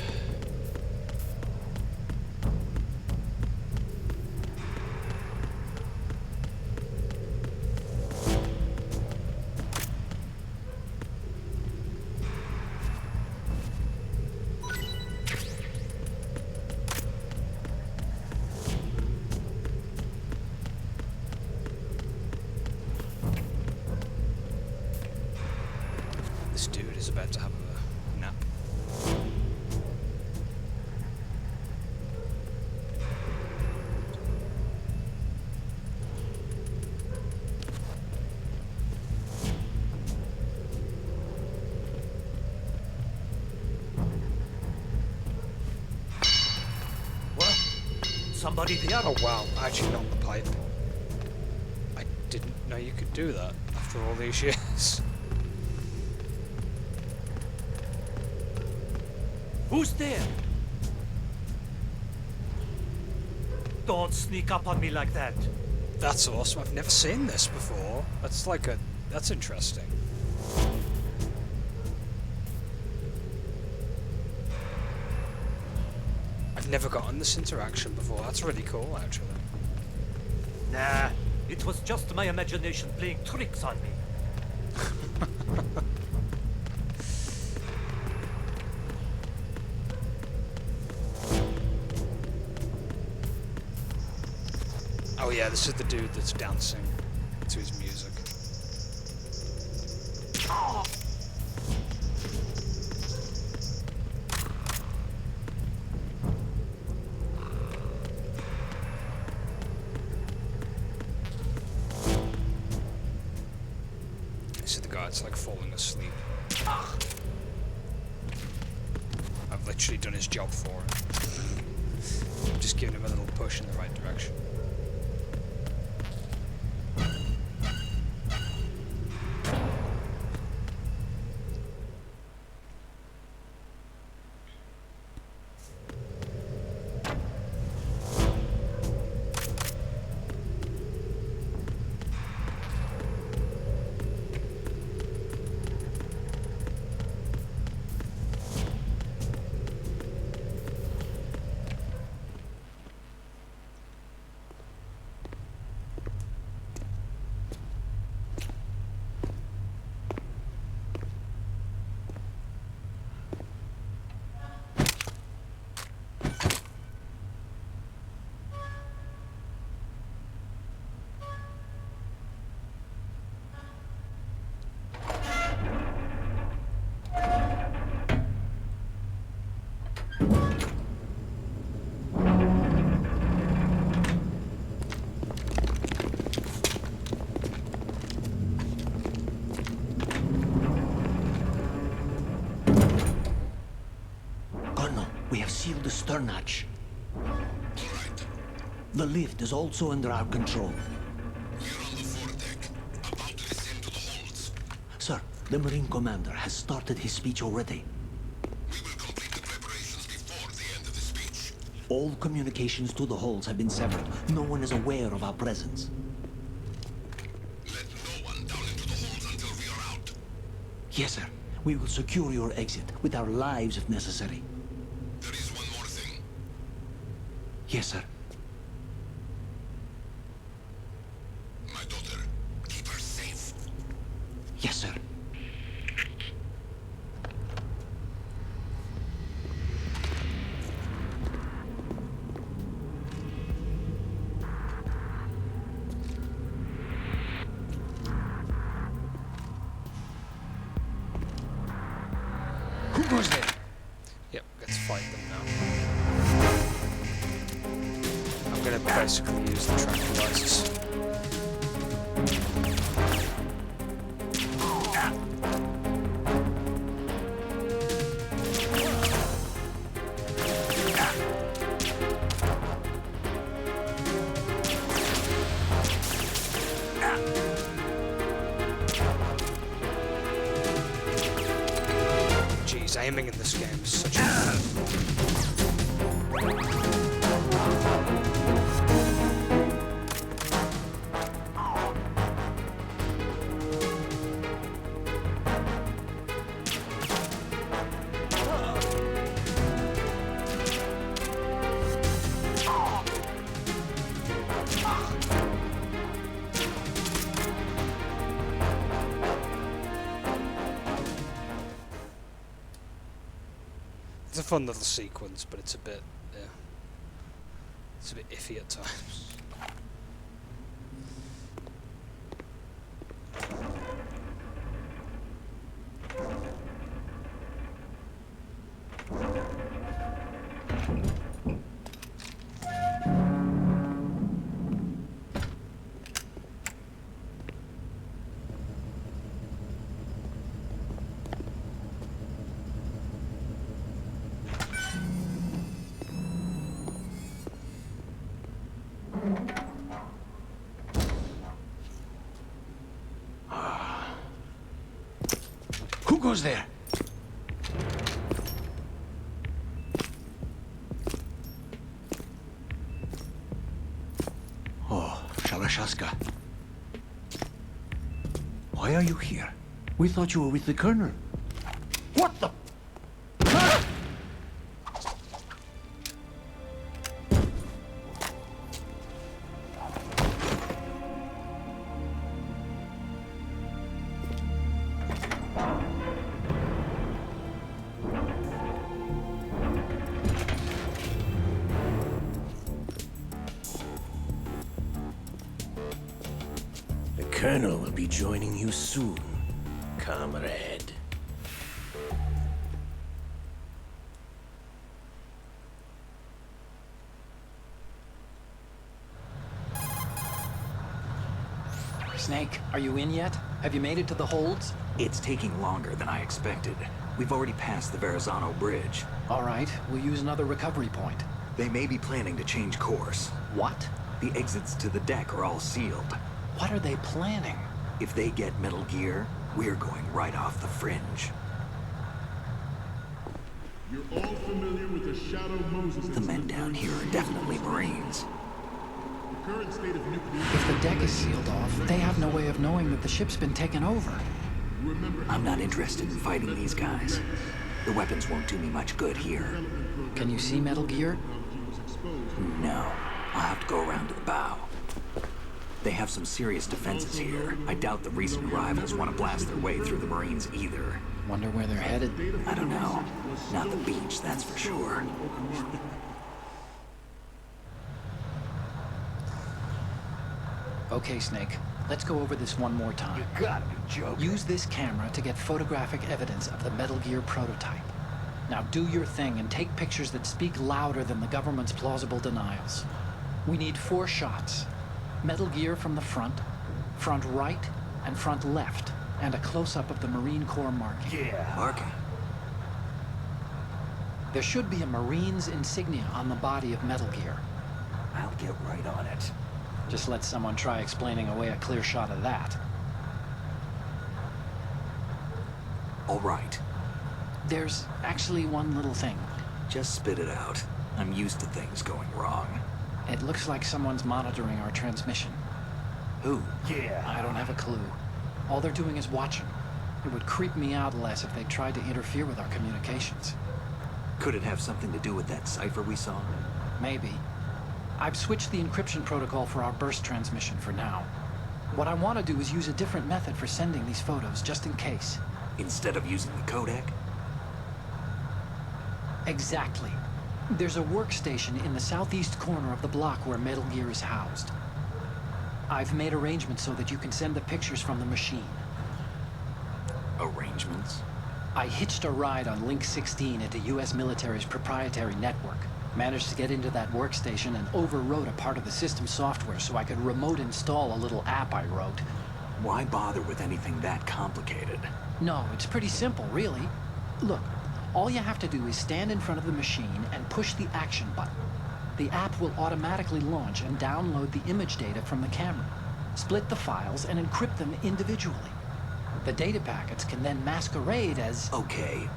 This dude is about to have a nap. What? Somebody there? Oh wow, actually not the pipe. I didn't know you could do that after all these years. Who's there? Don't sneak up on me like that. That's awesome. I've never seen this before. That's interesting. I've never gotten this interaction before. That's really cool, actually. Nah, it was just my imagination playing tricks on me. Oh yeah, this is the dude that's dancing to his music. So the guard's like falling asleep. I've literally done his job for him. Just giving him a little push in the right direction. We have sealed the stern hatch. The lift is also under our control. We're on the foredeck, about to descend to the holds. Sir, the Marine Commander has started his speech already. We will complete the preparations before the end of the speech. All communications to the holds have been severed. No one is aware of our presence. Let no one down into the holds until we are out. Yes, sir. We will secure your exit, with our lives if necessary. There is one more thing. Yes, sir. My daughter, keep her safe. Yes, sir. Who goes there? Yep, let's fight them now. I'm gonna basically use the tranquilizers. Jeez, aiming in this game is such a... It's a fun little sequence, but it's a bit, yeah, it's a bit iffy at times. Who goes there? Oh, Shalashaska. Why are you here? We thought you were with the Colonel. What the? The Colonel will be joining you soon, comrade. Snake, are you in yet? Have you made it to the holds? It's taking longer than I expected. We've already passed the Verrazano Bridge. All right, we'll use another recovery point. They may be planning to change course. What? The exits to the deck are all sealed. What are they planning? If they get Metal Gear, we're going right off the fringe. You're all familiar with the Shadow Moses. The men down here are definitely Marines. The current state of nuclear... If the deck is sealed off, they have no way of knowing that the ship's been taken over. I'm not interested in fighting these guys. The weapons won't do me much good here. Can you see Metal Gear? No. I'll have to go around to the bow. They have some serious defenses here. I doubt the recent arrivals want to blast their way through the Marines either. Wonder where they're headed? I don't know. Not the beach, that's for sure. Okay, Snake. Let's go over this one more time. You gotta be joking. Use this camera to get photographic evidence of the Metal Gear prototype. Now do your thing and take pictures that speak louder than the government's plausible denials. We need 4 shots. Metal Gear from the front right, and front left, and a close-up of the Marine Corps marking. Yeah. Marking? There should be a Marine's insignia on the body of Metal Gear. I'll get right on it. Just let someone try explaining away a clear shot of that. All right. There's actually one little thing. Just spit it out. I'm used to things going wrong. It looks like someone's monitoring our transmission. Who? Yeah. I don't have a clue. All they're doing is watching. It would creep me out less if they tried to interfere with our communications. Could it have something to do with that cipher we saw? Maybe. I've switched the encryption protocol for our burst transmission for now. What I want to do is use a different method for sending these photos, just in case. Instead of using the codec? Exactly. There's a workstation in the southeast corner of the block where Metal Gear is housed. I've made arrangements so that you can send the pictures from the machine. Arrangements? I hitched a ride on Link 16 into U.S. military's proprietary network. Managed to get into that workstation and overwrote a part of the system software so I could remote install a little app I wrote. Why bother with anything that complicated? No, it's pretty simple, really. Look, all you have to do is stand in front of the machine and push the action button. The app will automatically launch and download the image data from the camera, split the files, and encrypt them individually. The data packets can then masquerade as... Okay.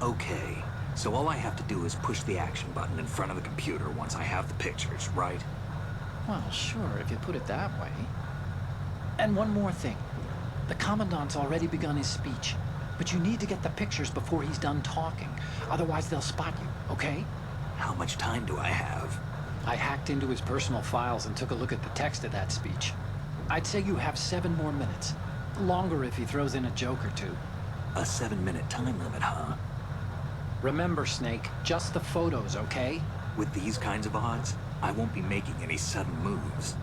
So all I have to do is push the action button in front of the computer once I have the pictures, right? Well, sure, if you put it that way. And one more thing. The Commandant's already begun his speech, but you need to get the pictures before he's done talking. Otherwise, they'll spot you, okay? How much time do I have? I hacked into his personal files and took a look at the text of that speech. I'd say you have 7 more minutes. Longer if he throws in a joke or two. A 7-minute time limit, huh? Remember, Snake, just the photos, okay? With these kinds of odds, I won't be making any sudden moves.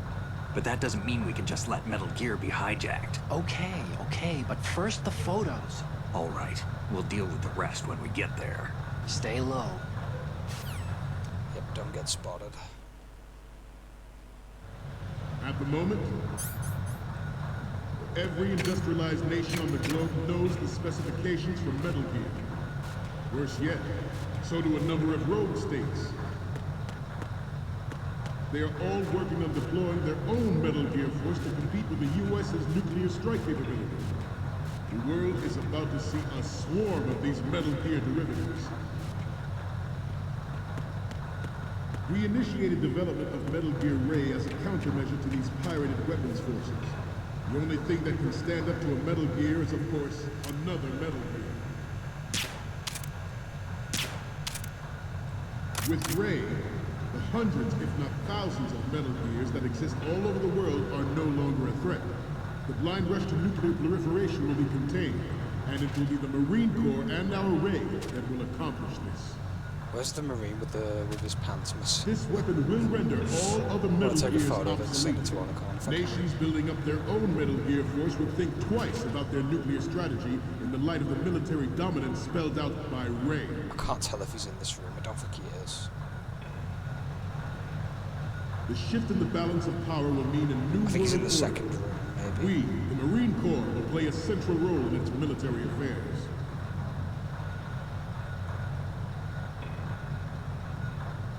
But that doesn't mean we can just let Metal Gear be hijacked. Okay, but first the photos. All right, we'll deal with the rest when we get there. Stay low. Yep, don't get spotted. At the moment, every industrialized nation on the globe knows the specifications for Metal Gear. Worse yet, so do a number of rogue states. They are all working on deploying their own Metal Gear force to compete with the U.S.'s nuclear strike capability. The world is about to see a swarm of these Metal Gear derivatives. We initiated development of Metal Gear Ray as a countermeasure to these pirated weapons forces. The only thing that can stand up to a Metal Gear is, of course, another Metal Gear. With Ray, the hundreds, if not thousands, of Metal Gears that exist all over the world are no longer a threat. The blind rush to nuclear proliferation will be contained, and it will be the Marine Corps and our Ray that will accomplish this. Where's the Marine with his pants missing? This weapon will render all other Metal I'll take a Gears photo of it and send obsolete. it to Onicon. Nations building up their own Metal Gear force would think twice about their nuclear strategy in the light of the military dominance spelled out by Ray. I can't tell if he's in this room. I don't think he is. The shift in the balance of power will mean a new I think he's in the world order. second room, maybe. We, the Marine Corps, will play a central role in its military affairs.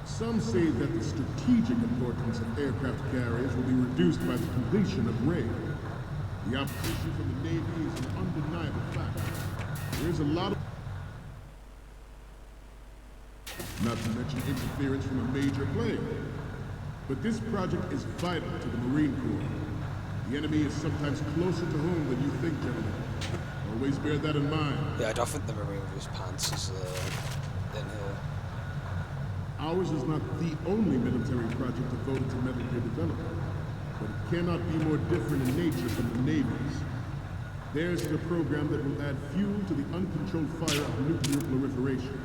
Some say that the strategic importance of aircraft carriers will be reduced by the completion of Ray. The opposition from the Navy is an undeniable fact. There is a lot of... not to mention interference from a major player. But this project is vital to the Marine Corps. The enemy is sometimes closer to home than you think, gentlemen. Always bear that in mind. Yeah, I don't think the Marine with his pants is in here. Ours is not the only military project devoted to metal gear development, but it cannot be more different in nature from the Navy's. Theirs is a program that will add fuel to the uncontrolled fire of nuclear proliferation.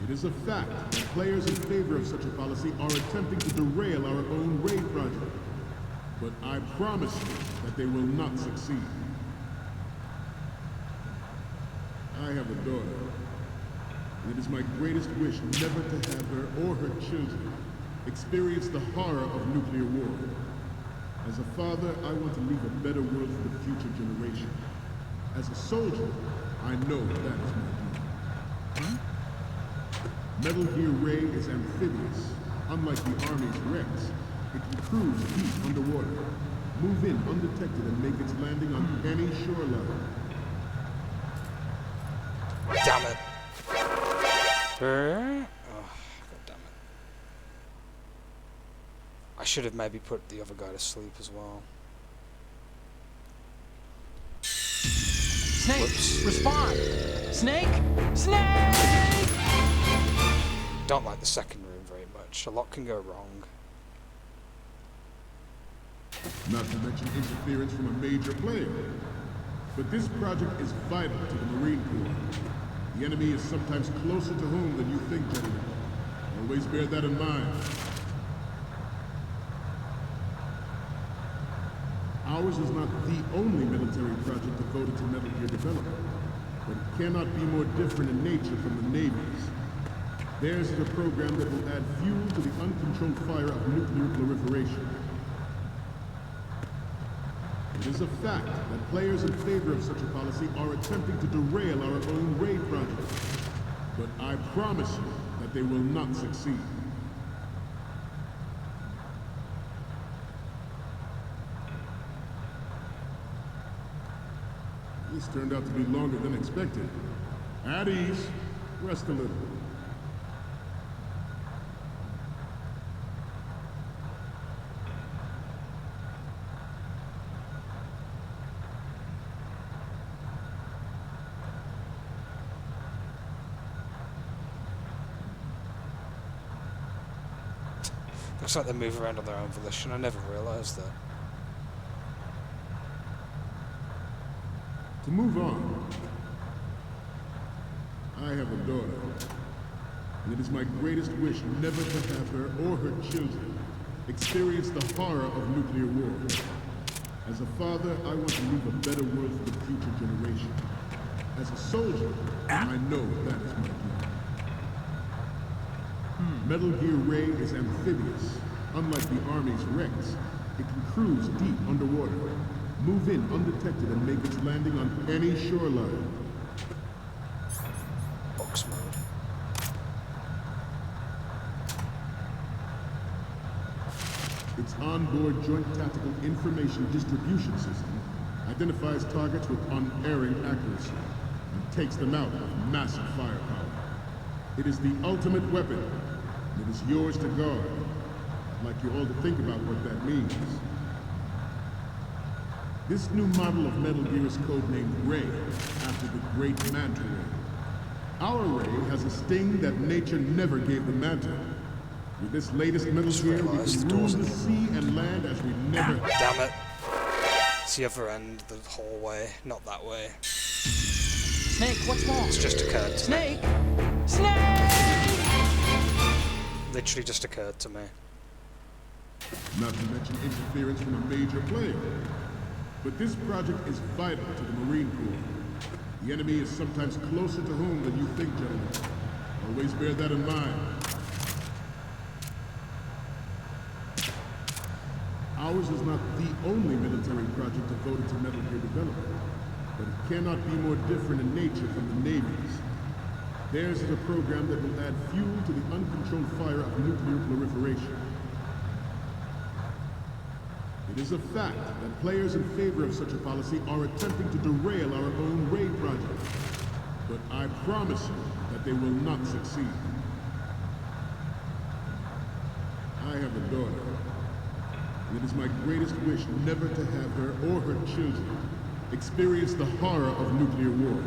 It is a fact that players in favor of such a policy are attempting to derail our own Ray project. But I promise you that they will not succeed. I have a daughter. It is my greatest wish never to have her or her children experience the horror of nuclear war. As a father, I want to leave a better world for the future generation. As a soldier, I know that is my duty. Metal Gear Ray is amphibious. Unlike the Army's Rex, it can cruise deep underwater, move in undetected and make its landing on any shoreline. Damn it. Oh, God damn it. I should have maybe put the other guy to sleep as well. Snake, Whoops. respond! Snake! Snake! Don't like the second room very much. A lot can go wrong. Not to mention interference from a major player. But this project is vital to the Marine Corps. The enemy is sometimes closer to home than you think, gentlemen. Always bear that in mind. Ours is not the only military project devoted to metal gear development, but it cannot be more different in nature from the Navy's. Theirs is a program that will add fuel to the uncontrolled fire of nuclear proliferation. It is a fact that players in favor of such a policy are attempting to derail our own Ray project. But I promise you that they will not succeed. This turned out to be longer than expected. At ease. Rest a little. Looks like they move around on their own volition. I never realised that. To move on, I have a daughter, and it is my greatest wish never to have her or her children experience the horror of nuclear war. As a father, I want to leave a better world for the future generation. As a soldier, I know that is my duty. Metal Gear Ray is amphibious. Unlike the Army's Rex, it can cruise deep underwater, move in undetected and make its landing on any shoreline. Box mode. Its onboard Joint Tactical Information Distribution System identifies targets with unerring accuracy and takes them out with massive firepower. It is the ultimate weapon, and it is yours to guard. I'd like you all to think about what that means. This new model of Metal Gear is codenamed Ray, after the great Manta Ray. Our Ray has a sting that nature never gave the Manta. With this latest Metal Gear, we can rule the sea and land as we never... Damn it. It's the other end of the hallway, not that way. Snake, what's wrong? It's just occurred to me. Snake! Snake! Literally just occurred to me. Not to mention interference from a major player. But this project is vital to the Marine Corps. The enemy is sometimes closer to home than you think, gentlemen. Always bear that in mind. Ours is not the only military project devoted to Metal Gear development, but it cannot be more different in nature from the Navy's. Theirs is a program that will add fuel to the uncontrolled fire of nuclear proliferation. It is a fact that players in favor of such a policy are attempting to derail our own Ray project. But I promise you that they will not succeed. I have a daughter, and it is my greatest wish never to have her or her children experience the horror of nuclear war.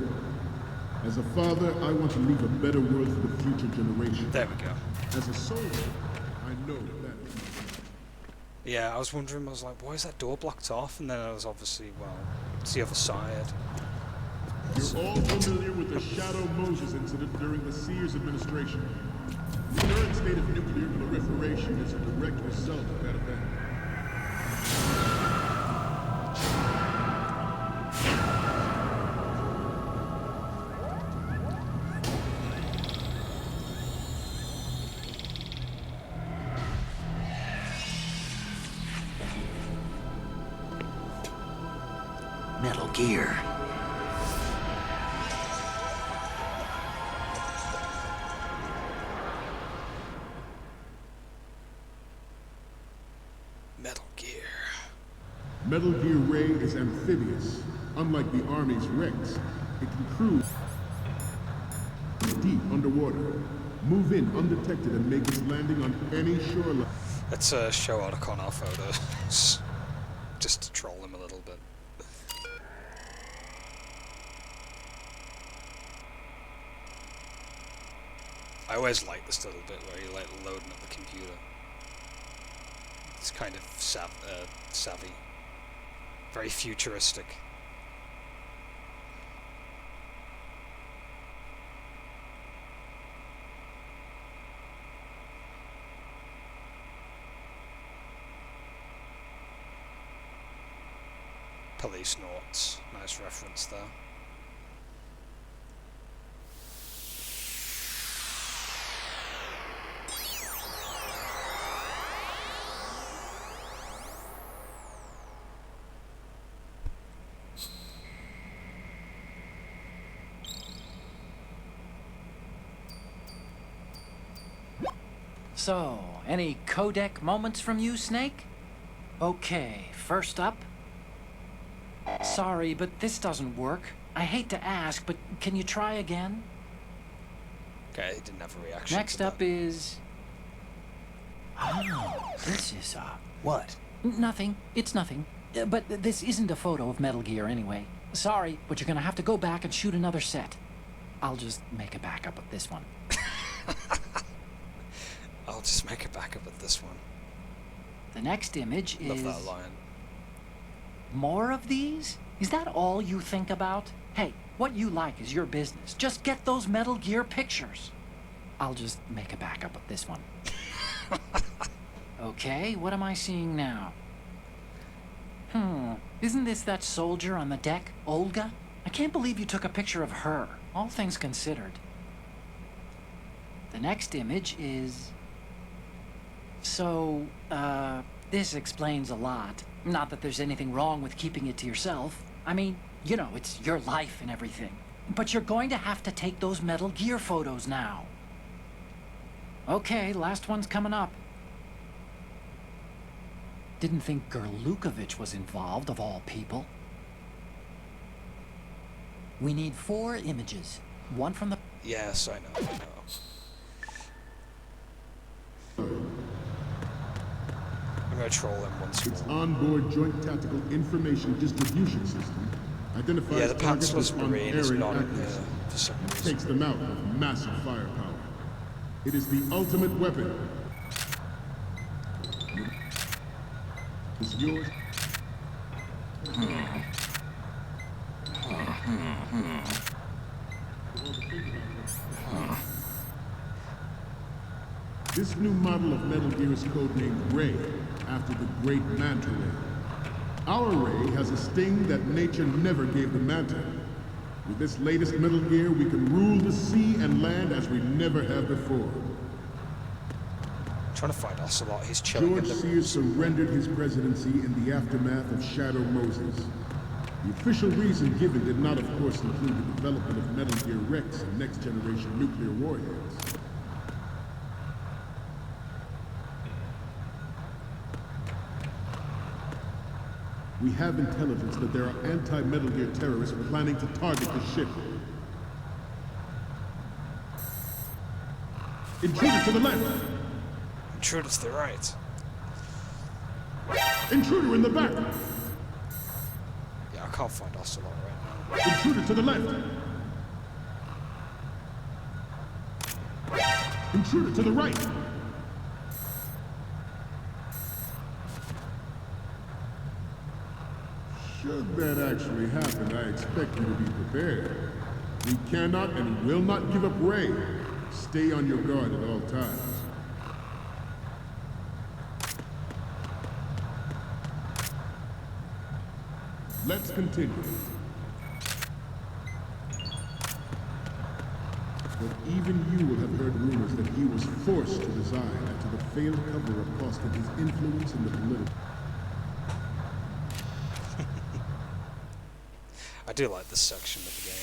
As a father, I want to leave a better world for the future generation. There we go. As a soldier, I know that is my job. Yeah, I was wondering, I was like, why is that door blocked off? And then I was obviously, well, it's the other side. You're all familiar with the Shadow Moses incident during the Sears administration. The current state of nuclear proliferation is a direct result of that event. Metal Gear. Metal Gear. Metal Gear Ray is amphibious. Unlike the Army's Rex, it can cruise deep underwater, move in undetected, and make its landing on any shoreline. Let's show Otacon our photos. Just to troll him a little bit. I always like this little bit where you like loading up the computer. It's kind of savvy. Very futuristic. Police Noughts. Nice reference there. So, any codec moments from you, Snake? Okay, first up. Sorry, but this doesn't work. I hate to ask, but can you try again? Okay, he didn't have a reaction. Next up is... Oh, this is, What? Nothing. It's nothing. But this isn't a photo of Metal Gear anyway. Sorry, but you're gonna have to go back and shoot another set. I'll just make a backup of this one. I'll just make a backup of this one. The next image is... Love that line. More of these? Is that all you think about? Hey, what you like is your business. Just get those Metal Gear pictures. I'll just make a backup of this one. Okay, what am I seeing now? Isn't this that soldier on the deck, Olga? I can't believe you took a picture of her, all things considered. The next image is... So, this explains a lot. Not that there's anything wrong with keeping it to yourself. I mean, you know, it's your life and everything. But you're going to have to take those Metal Gear photos now. Okay, last one's coming up. Didn't think Gerlukovich was involved, of all people. We need 4 images. One from the... Yes, I know. I'm gonna troll him once more. Its onboard joint tactical information distribution system identifies the targets pantsless with marine is unerring not in accuracy. there for some reason. Takes them out with massive firepower. It is the ultimate weapon. It's yours. This new model of Metal Gear is codenamed Ray, after the great Manta Ray. Our Ray has a sting that nature never gave the Manta. With this latest Metal Gear, we can rule the sea and land as we never have before. Trying to find Ocelot. He's chilling George in the Sears rooms. surrendered his presidency in the aftermath of Shadow Moses. The official reason given did not, of course, include the development of Metal Gear Rex and next-generation nuclear warheads. We have intelligence that there are anti-Metal Gear terrorists planning to target the ship. Intruder to the left! Intruder to the right. Intruder in the back! Yeah, I can't find Ocelot right now. Intruder to the left! Intruder to the right! Should that actually happen, I expect you to be prepared. We cannot and will not give up Ray. Stay on your guard at all times. Let's continue. But even you will have heard rumors that he was forced to resign after the failed cover-up cost him his influence in the political... I do like this section of the game.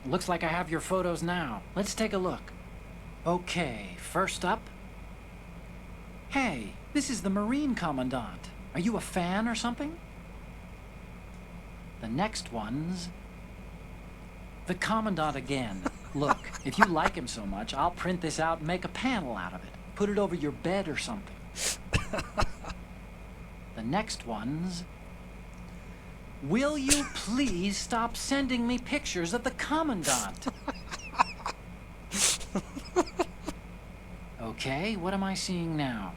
Looks like I have your photos now. Let's take a look. Okay, first up. Hey, this is the Marine Commandant. Are you a fan or something? The next one's the Commandant again. Look, if you like him so much, I'll print this out and make a panel out of it. Put it over your bed or something. The next one's... Will you please stop sending me pictures of the Commandant? Okay, what am I seeing now?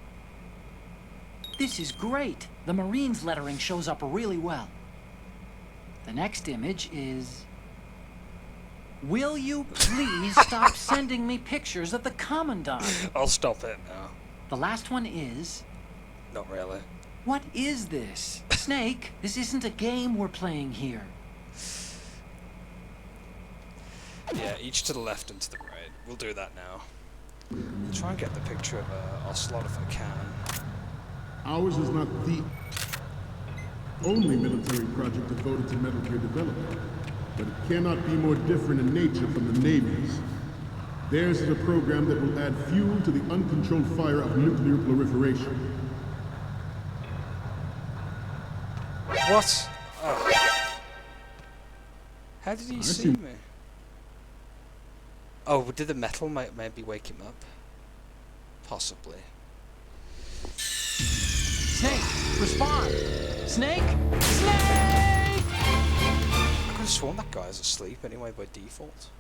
This is great. The Marines lettering shows up really well. The next image is... Will you please stop sending me pictures of the Commandant? I'll stop it now. The last one is... Not really. What is this? Snake, this isn't a game we're playing here. Yeah, each to the left and to the right. We'll do that now. I'll try and get the picture of Ocelot if I can. Ours is not the only military project devoted to Metal Gear development, but it cannot be more different in nature from the Navy's. Theirs is a program that will add fuel to the uncontrolled fire of nuclear proliferation. What? Oh. How did he see me? Oh, did the metal maybe wake him up? Possibly. Snake, respond! Snake! Snake! I could have sworn that guy's asleep anyway by default.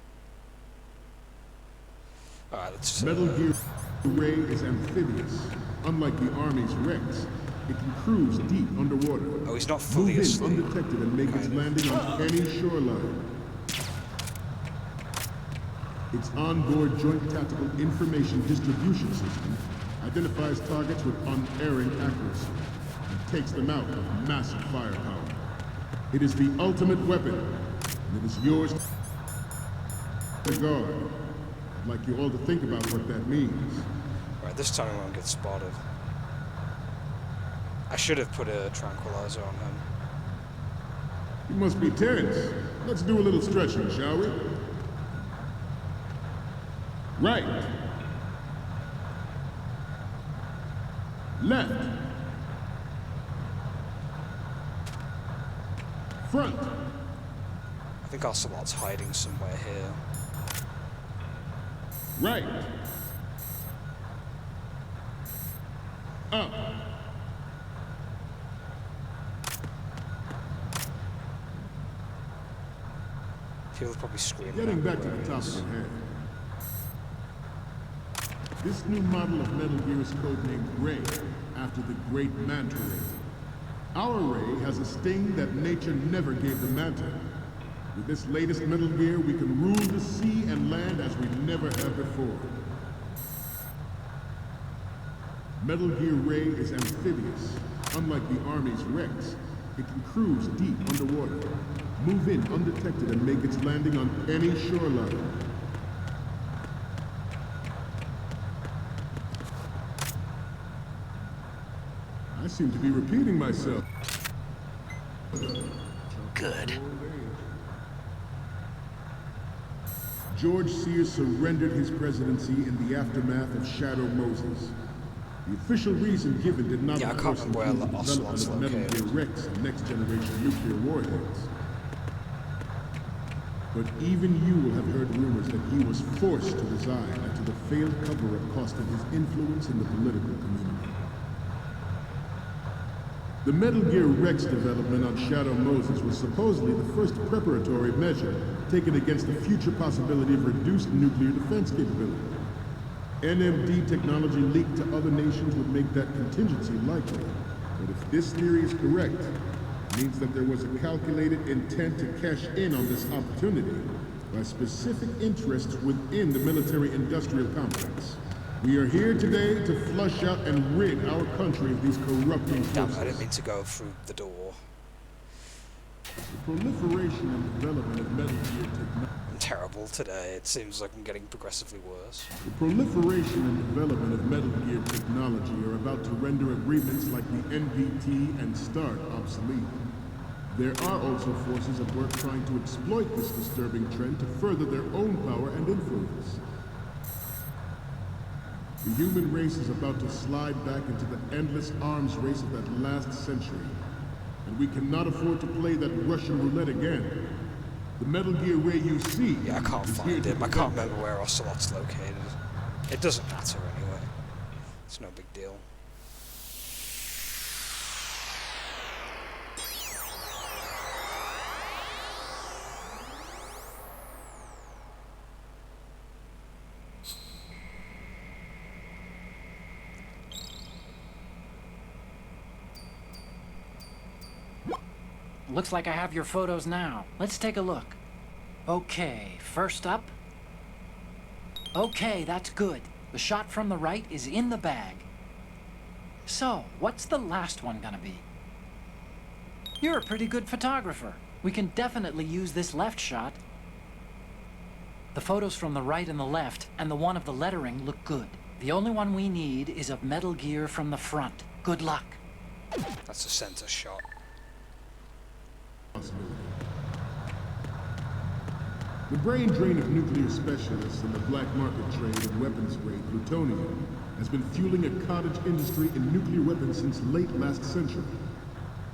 Alright, let's... Metal Gear Ray is amphibious. Unlike the Army's Rex, it can cruise deep underwater. Oh, he's not fully Move asleep. in undetected and make its landing on any shoreline. Its onboard Joint Tactical Information Distribution System identifies targets with unerring accuracy and takes them out with massive firepower. It is the ultimate weapon, and it is yours to guard. I'd like you all to think about what that means. Right, this time I won't get spotted. I should have put a tranquilizer on him. You must be tense. Let's do a little stretching, shall we? Right. Left. Front. I think Ocelot's hiding somewhere here. Right. Up. People are probably screaming. Getting back to the topic at hand. This new model of Metal Gear is codenamed Ray, after the great Manta Ray. Our Ray has a sting that nature never gave the Manta. With this latest Metal Gear, we can rule the sea and land as we never have before. Metal Gear Ray is amphibious. Unlike the Army's Rex, it can cruise deep underwater, move in undetected, and make its landing on any shoreline. I seem to be repeating myself. Good. George Sears surrendered his presidency in the aftermath of Shadow Moses. The official reason given did not, Yeah, I of can't course, remember where include the the development Ocelot's of Metal located. Gear Rex and next-generation nuclear warheads. But even you will have heard rumors that he was forced to resign after the failed cover-up cost him his influence in the political community. The Metal Gear Rex development on Shadow Moses was supposedly the first preparatory measure taken against the future possibility of reduced nuclear defense capability. NMD technology leaked to other nations would make that contingency likely. But if this theory is correct, it means that there was a calculated intent to cash in on this opportunity by specific interests within the military-industrial complex. We are here today to flush out and rid our country of these corrupting Damn, forces. I didn't mean to go through the door. The proliferation and development of Metal Gear technology. I'm terrible today. It seems like I'm getting progressively worse. The proliferation and development of Metal Gear technology are about to render agreements like the NPT and START obsolete. There are also forces at work trying to exploit this disturbing trend to further their own power and influence. The human race is about to slide back into the endless arms race of that last century. And we cannot afford to play that Russian roulette again. The Metal Gear Ray you see. Yeah, I can't is find here him. to I can't prevent remember where Ocelot's located. It doesn't matter anyway. It's no big deal. Looks like I have your photos now. Let's take a look. Okay, first up. Okay, that's good. The shot from the right is in the bag. So, what's the last one gonna be? You're a pretty good photographer. We can definitely use this left shot. The photos from the right and the left, and the one of the lettering look good. The only one we need is of Metal Gear from the front. Good luck. That's a center shot. The brain drain of nuclear specialists and the black market trade in weapons grade plutonium has been fueling a cottage industry in nuclear weapons since late last century.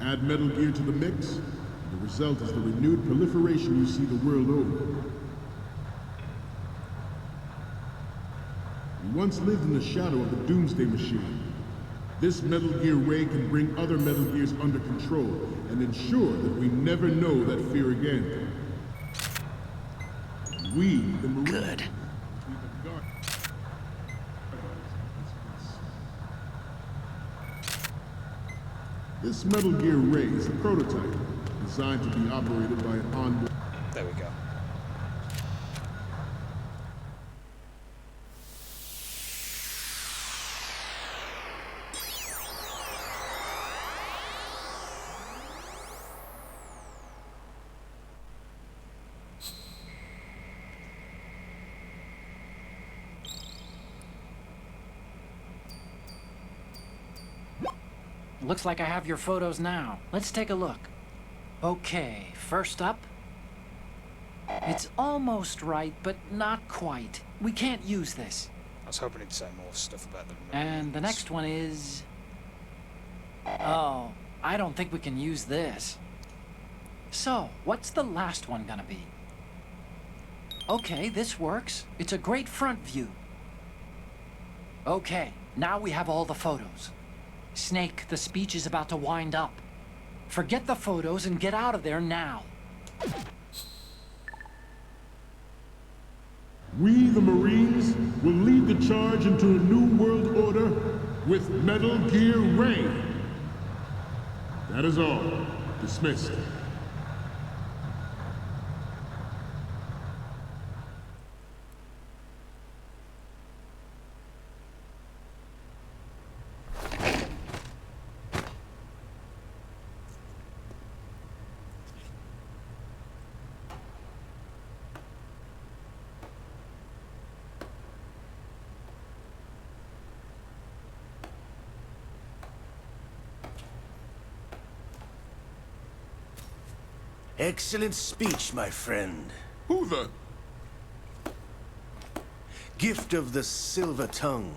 Add Metal Gear to the mix, and the result is the renewed proliferation you see the world over. We once lived in the shadow of the Doomsday Machine. This Metal Gear Ray can bring other Metal Gears under control and ensure that we never know that fear again. We, the Marines... Good. This Metal Gear Ray is a prototype, designed to be operated by an onboard... There we go. Looks like I have your photos now. Let's take a look. Okay, first up. It's almost right, but not quite. We can't use this. I was hoping he'd say more stuff about the Marines. And the next one is... Oh, I don't think we can use this. So, what's the last one gonna be? Okay, this works. It's a great front view. Okay, now we have all the photos. Snake, the speech is about to wind up. Forget the photos and get out of there now. We, the Marines, will lead the charge into a new world order with Metal Gear Ray. That is all. Dismissed. Excellent speech, my friend. Who the... Gift of the silver tongue.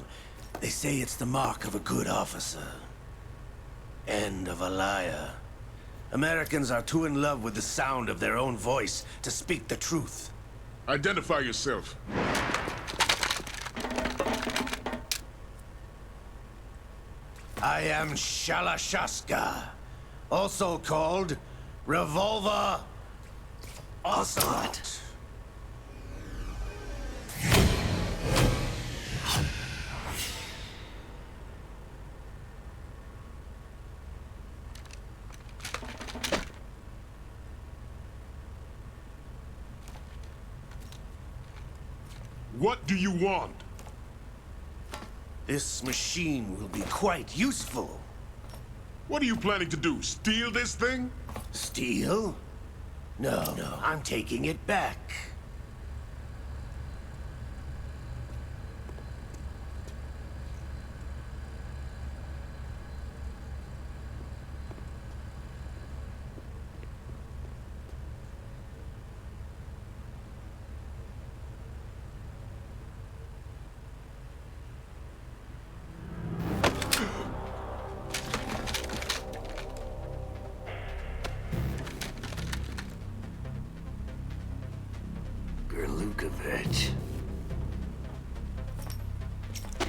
They say it's the mark of a good officer. And of a liar. Americans are too in love with the sound of their own voice to speak the truth. Identify yourself. I am Shalashaska, also called Revolver Ocelot. What do you want? This machine will be quite useful. What are you planning to do? Steal this thing? Steal? No, I'm taking it back.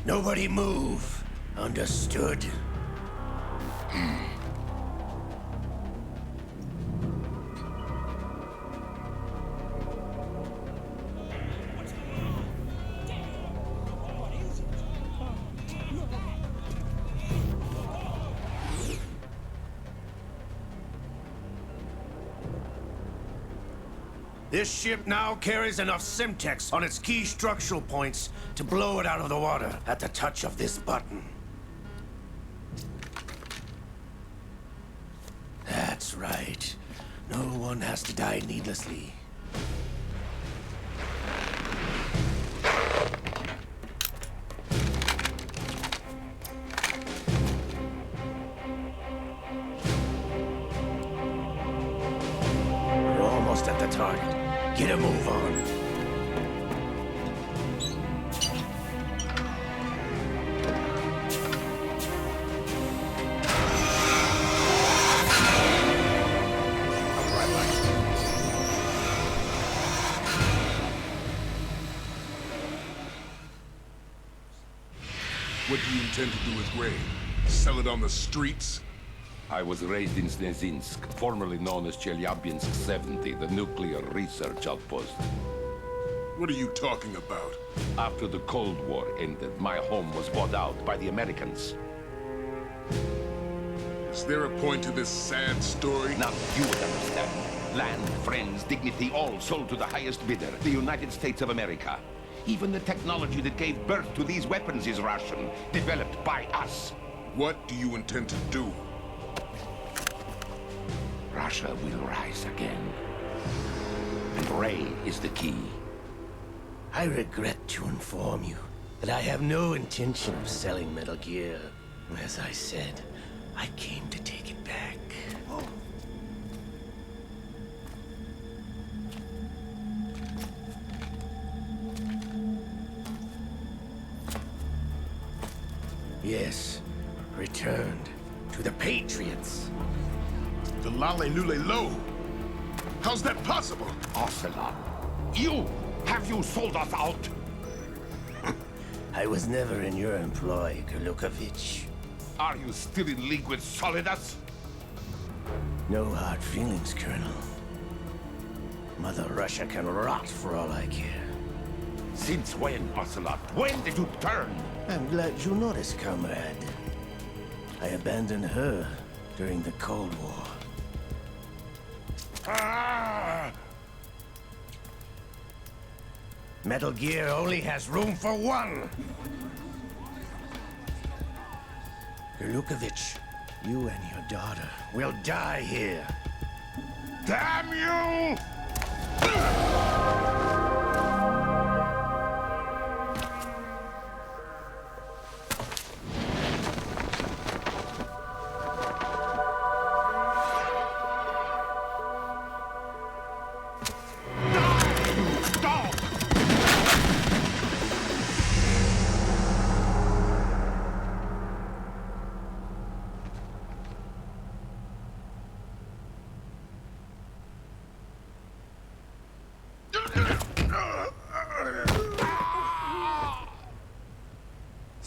Nobody move. Understood? This ship now carries enough Simtex on its key structural points to blow it out of the water at the touch of this button. That's right. No one has to die needlessly. We're almost at the target. Get a move on. What do you intend to do with Ray? Sell it on the streets? I was raised in Snezinsk, formerly known as Chelyabinsk 70, the nuclear research outpost. What are you talking about? After the Cold War ended, my home was bought out by the Americans. Is there a point to this sad story? Now you would understand. Land, friends, dignity, all sold to the highest bidder, the United States of America. Even the technology that gave birth to these weapons is Russian, developed by us. What do you intend to do? Russia will rise again. And Ray is the key. I regret to inform you that I have no intention of selling Metal Gear. As I said, I came to take it back. Yes, returned to the Patriots. The Lale Lule Lo? How's that possible? Ocelot, have you sold us out? I was never in your employ, Kurlukovich. Are you still in league with Solidus? No hard feelings, Colonel. Mother Russia can rot for all I care. Since when, Ocelot? When did you turn? I'm glad you noticed, comrade. I abandoned her during the Cold War. Ah! Metal Gear only has room for one! Kurlukovich, you and your daughter will die here. Damn you!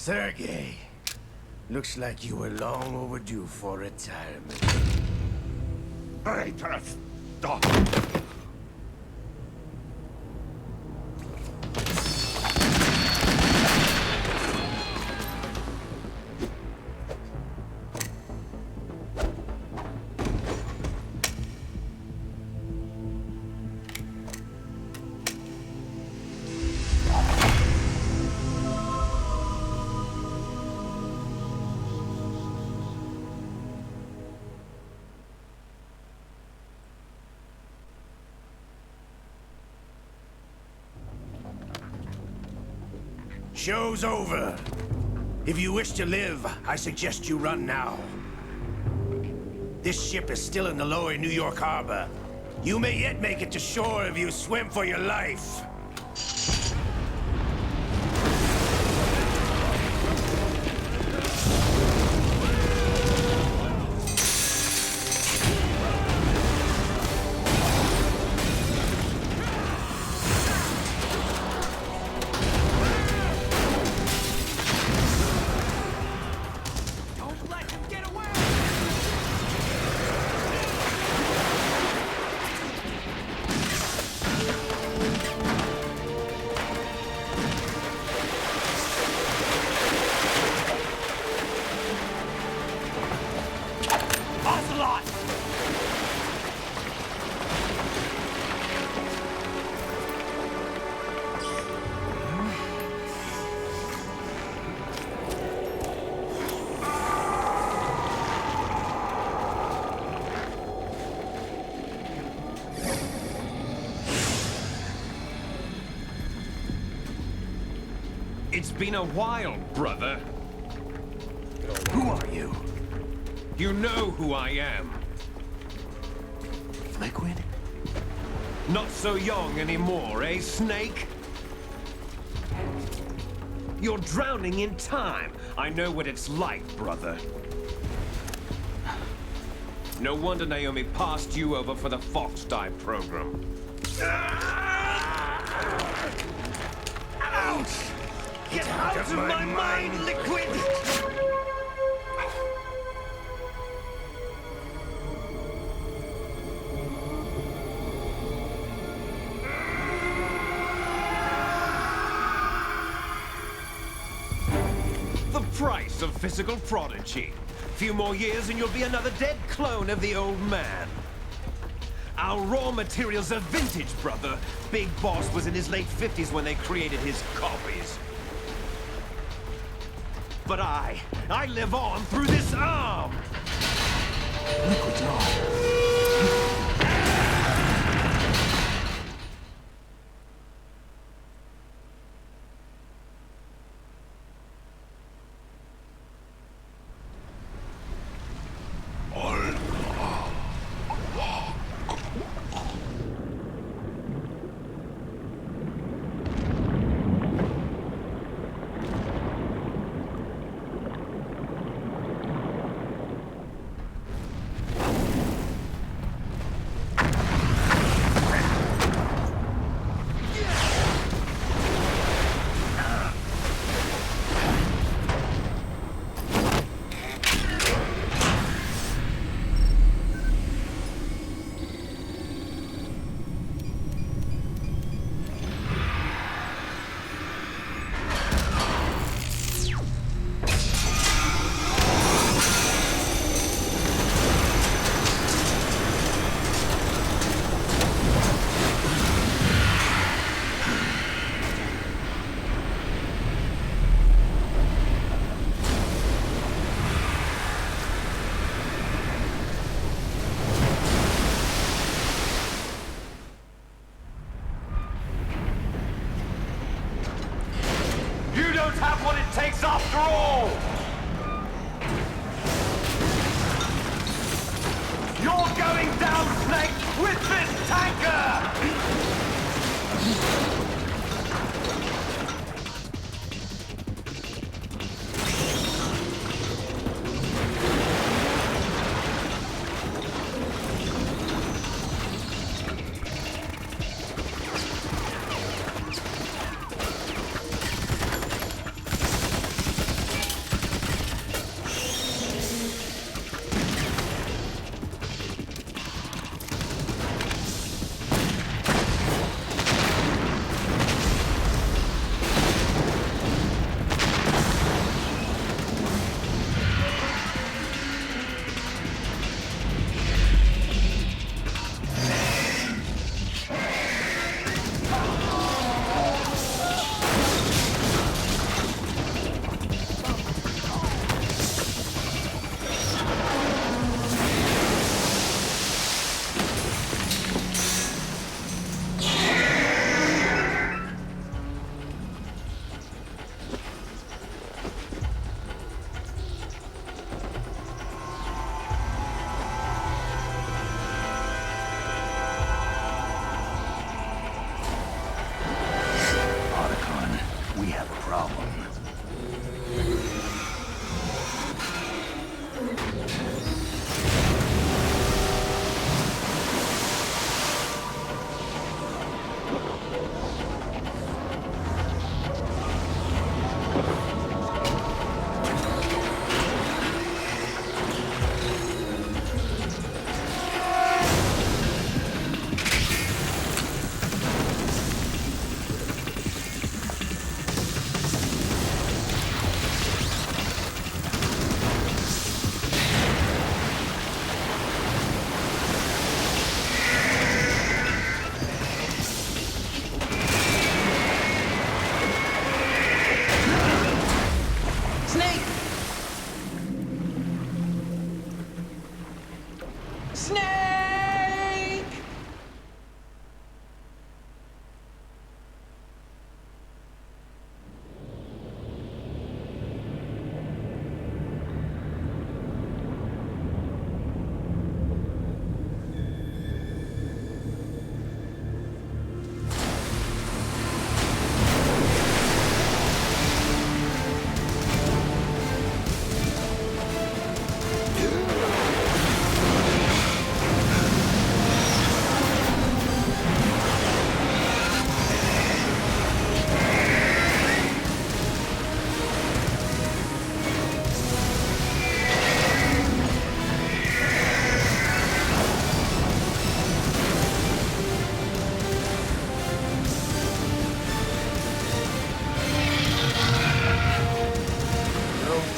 Sergei, looks like you were long overdue for retirement. Traitors! Stop! Show's over. If you wish to live, I suggest you run now. This ship is still in the lower New York harbor. You may yet make it to shore if you swim for your life. It's been a while, brother. Who are you? You know who I am. Liquid? Not so young anymore, eh, Snake? You're drowning in time. I know what it's like, brother. No wonder Naomi passed you over for the Fox Dive program. Ouch! Get out of my mind, Liquid! The price of physical prodigy. Few more years and you'll be another dead clone of the old man. Our raw materials are vintage, brother. Big Boss was in his late 50s when they created his copies. But I live on through this arm! Liquid's on.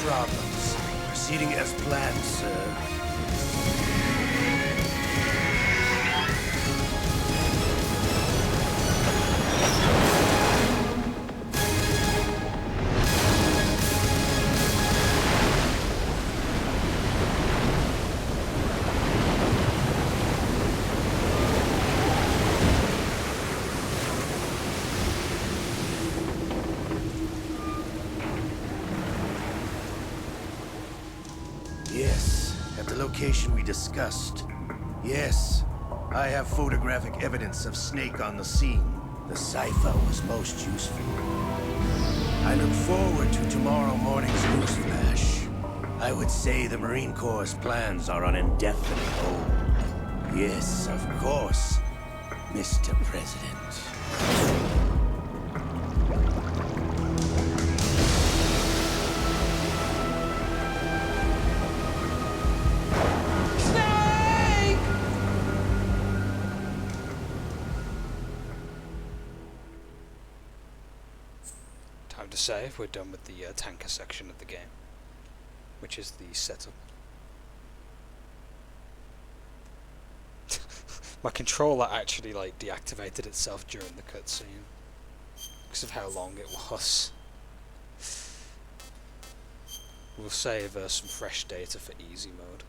problems. Proceeding as planned, sir. Yes, at the location we discussed. Yes, I have photographic evidence of Snake on the scene. The cipher was most useful. I look forward to tomorrow morning's news flash. I would say the Marine Corps' plans are on indefinite hold. Yes, of course, Mr. President. Time to save. We're done with the tanker section of the game, which is the setup. My controller actually like deactivated itself during the cutscene because of how long it was. We'll save some fresh data for easy mode.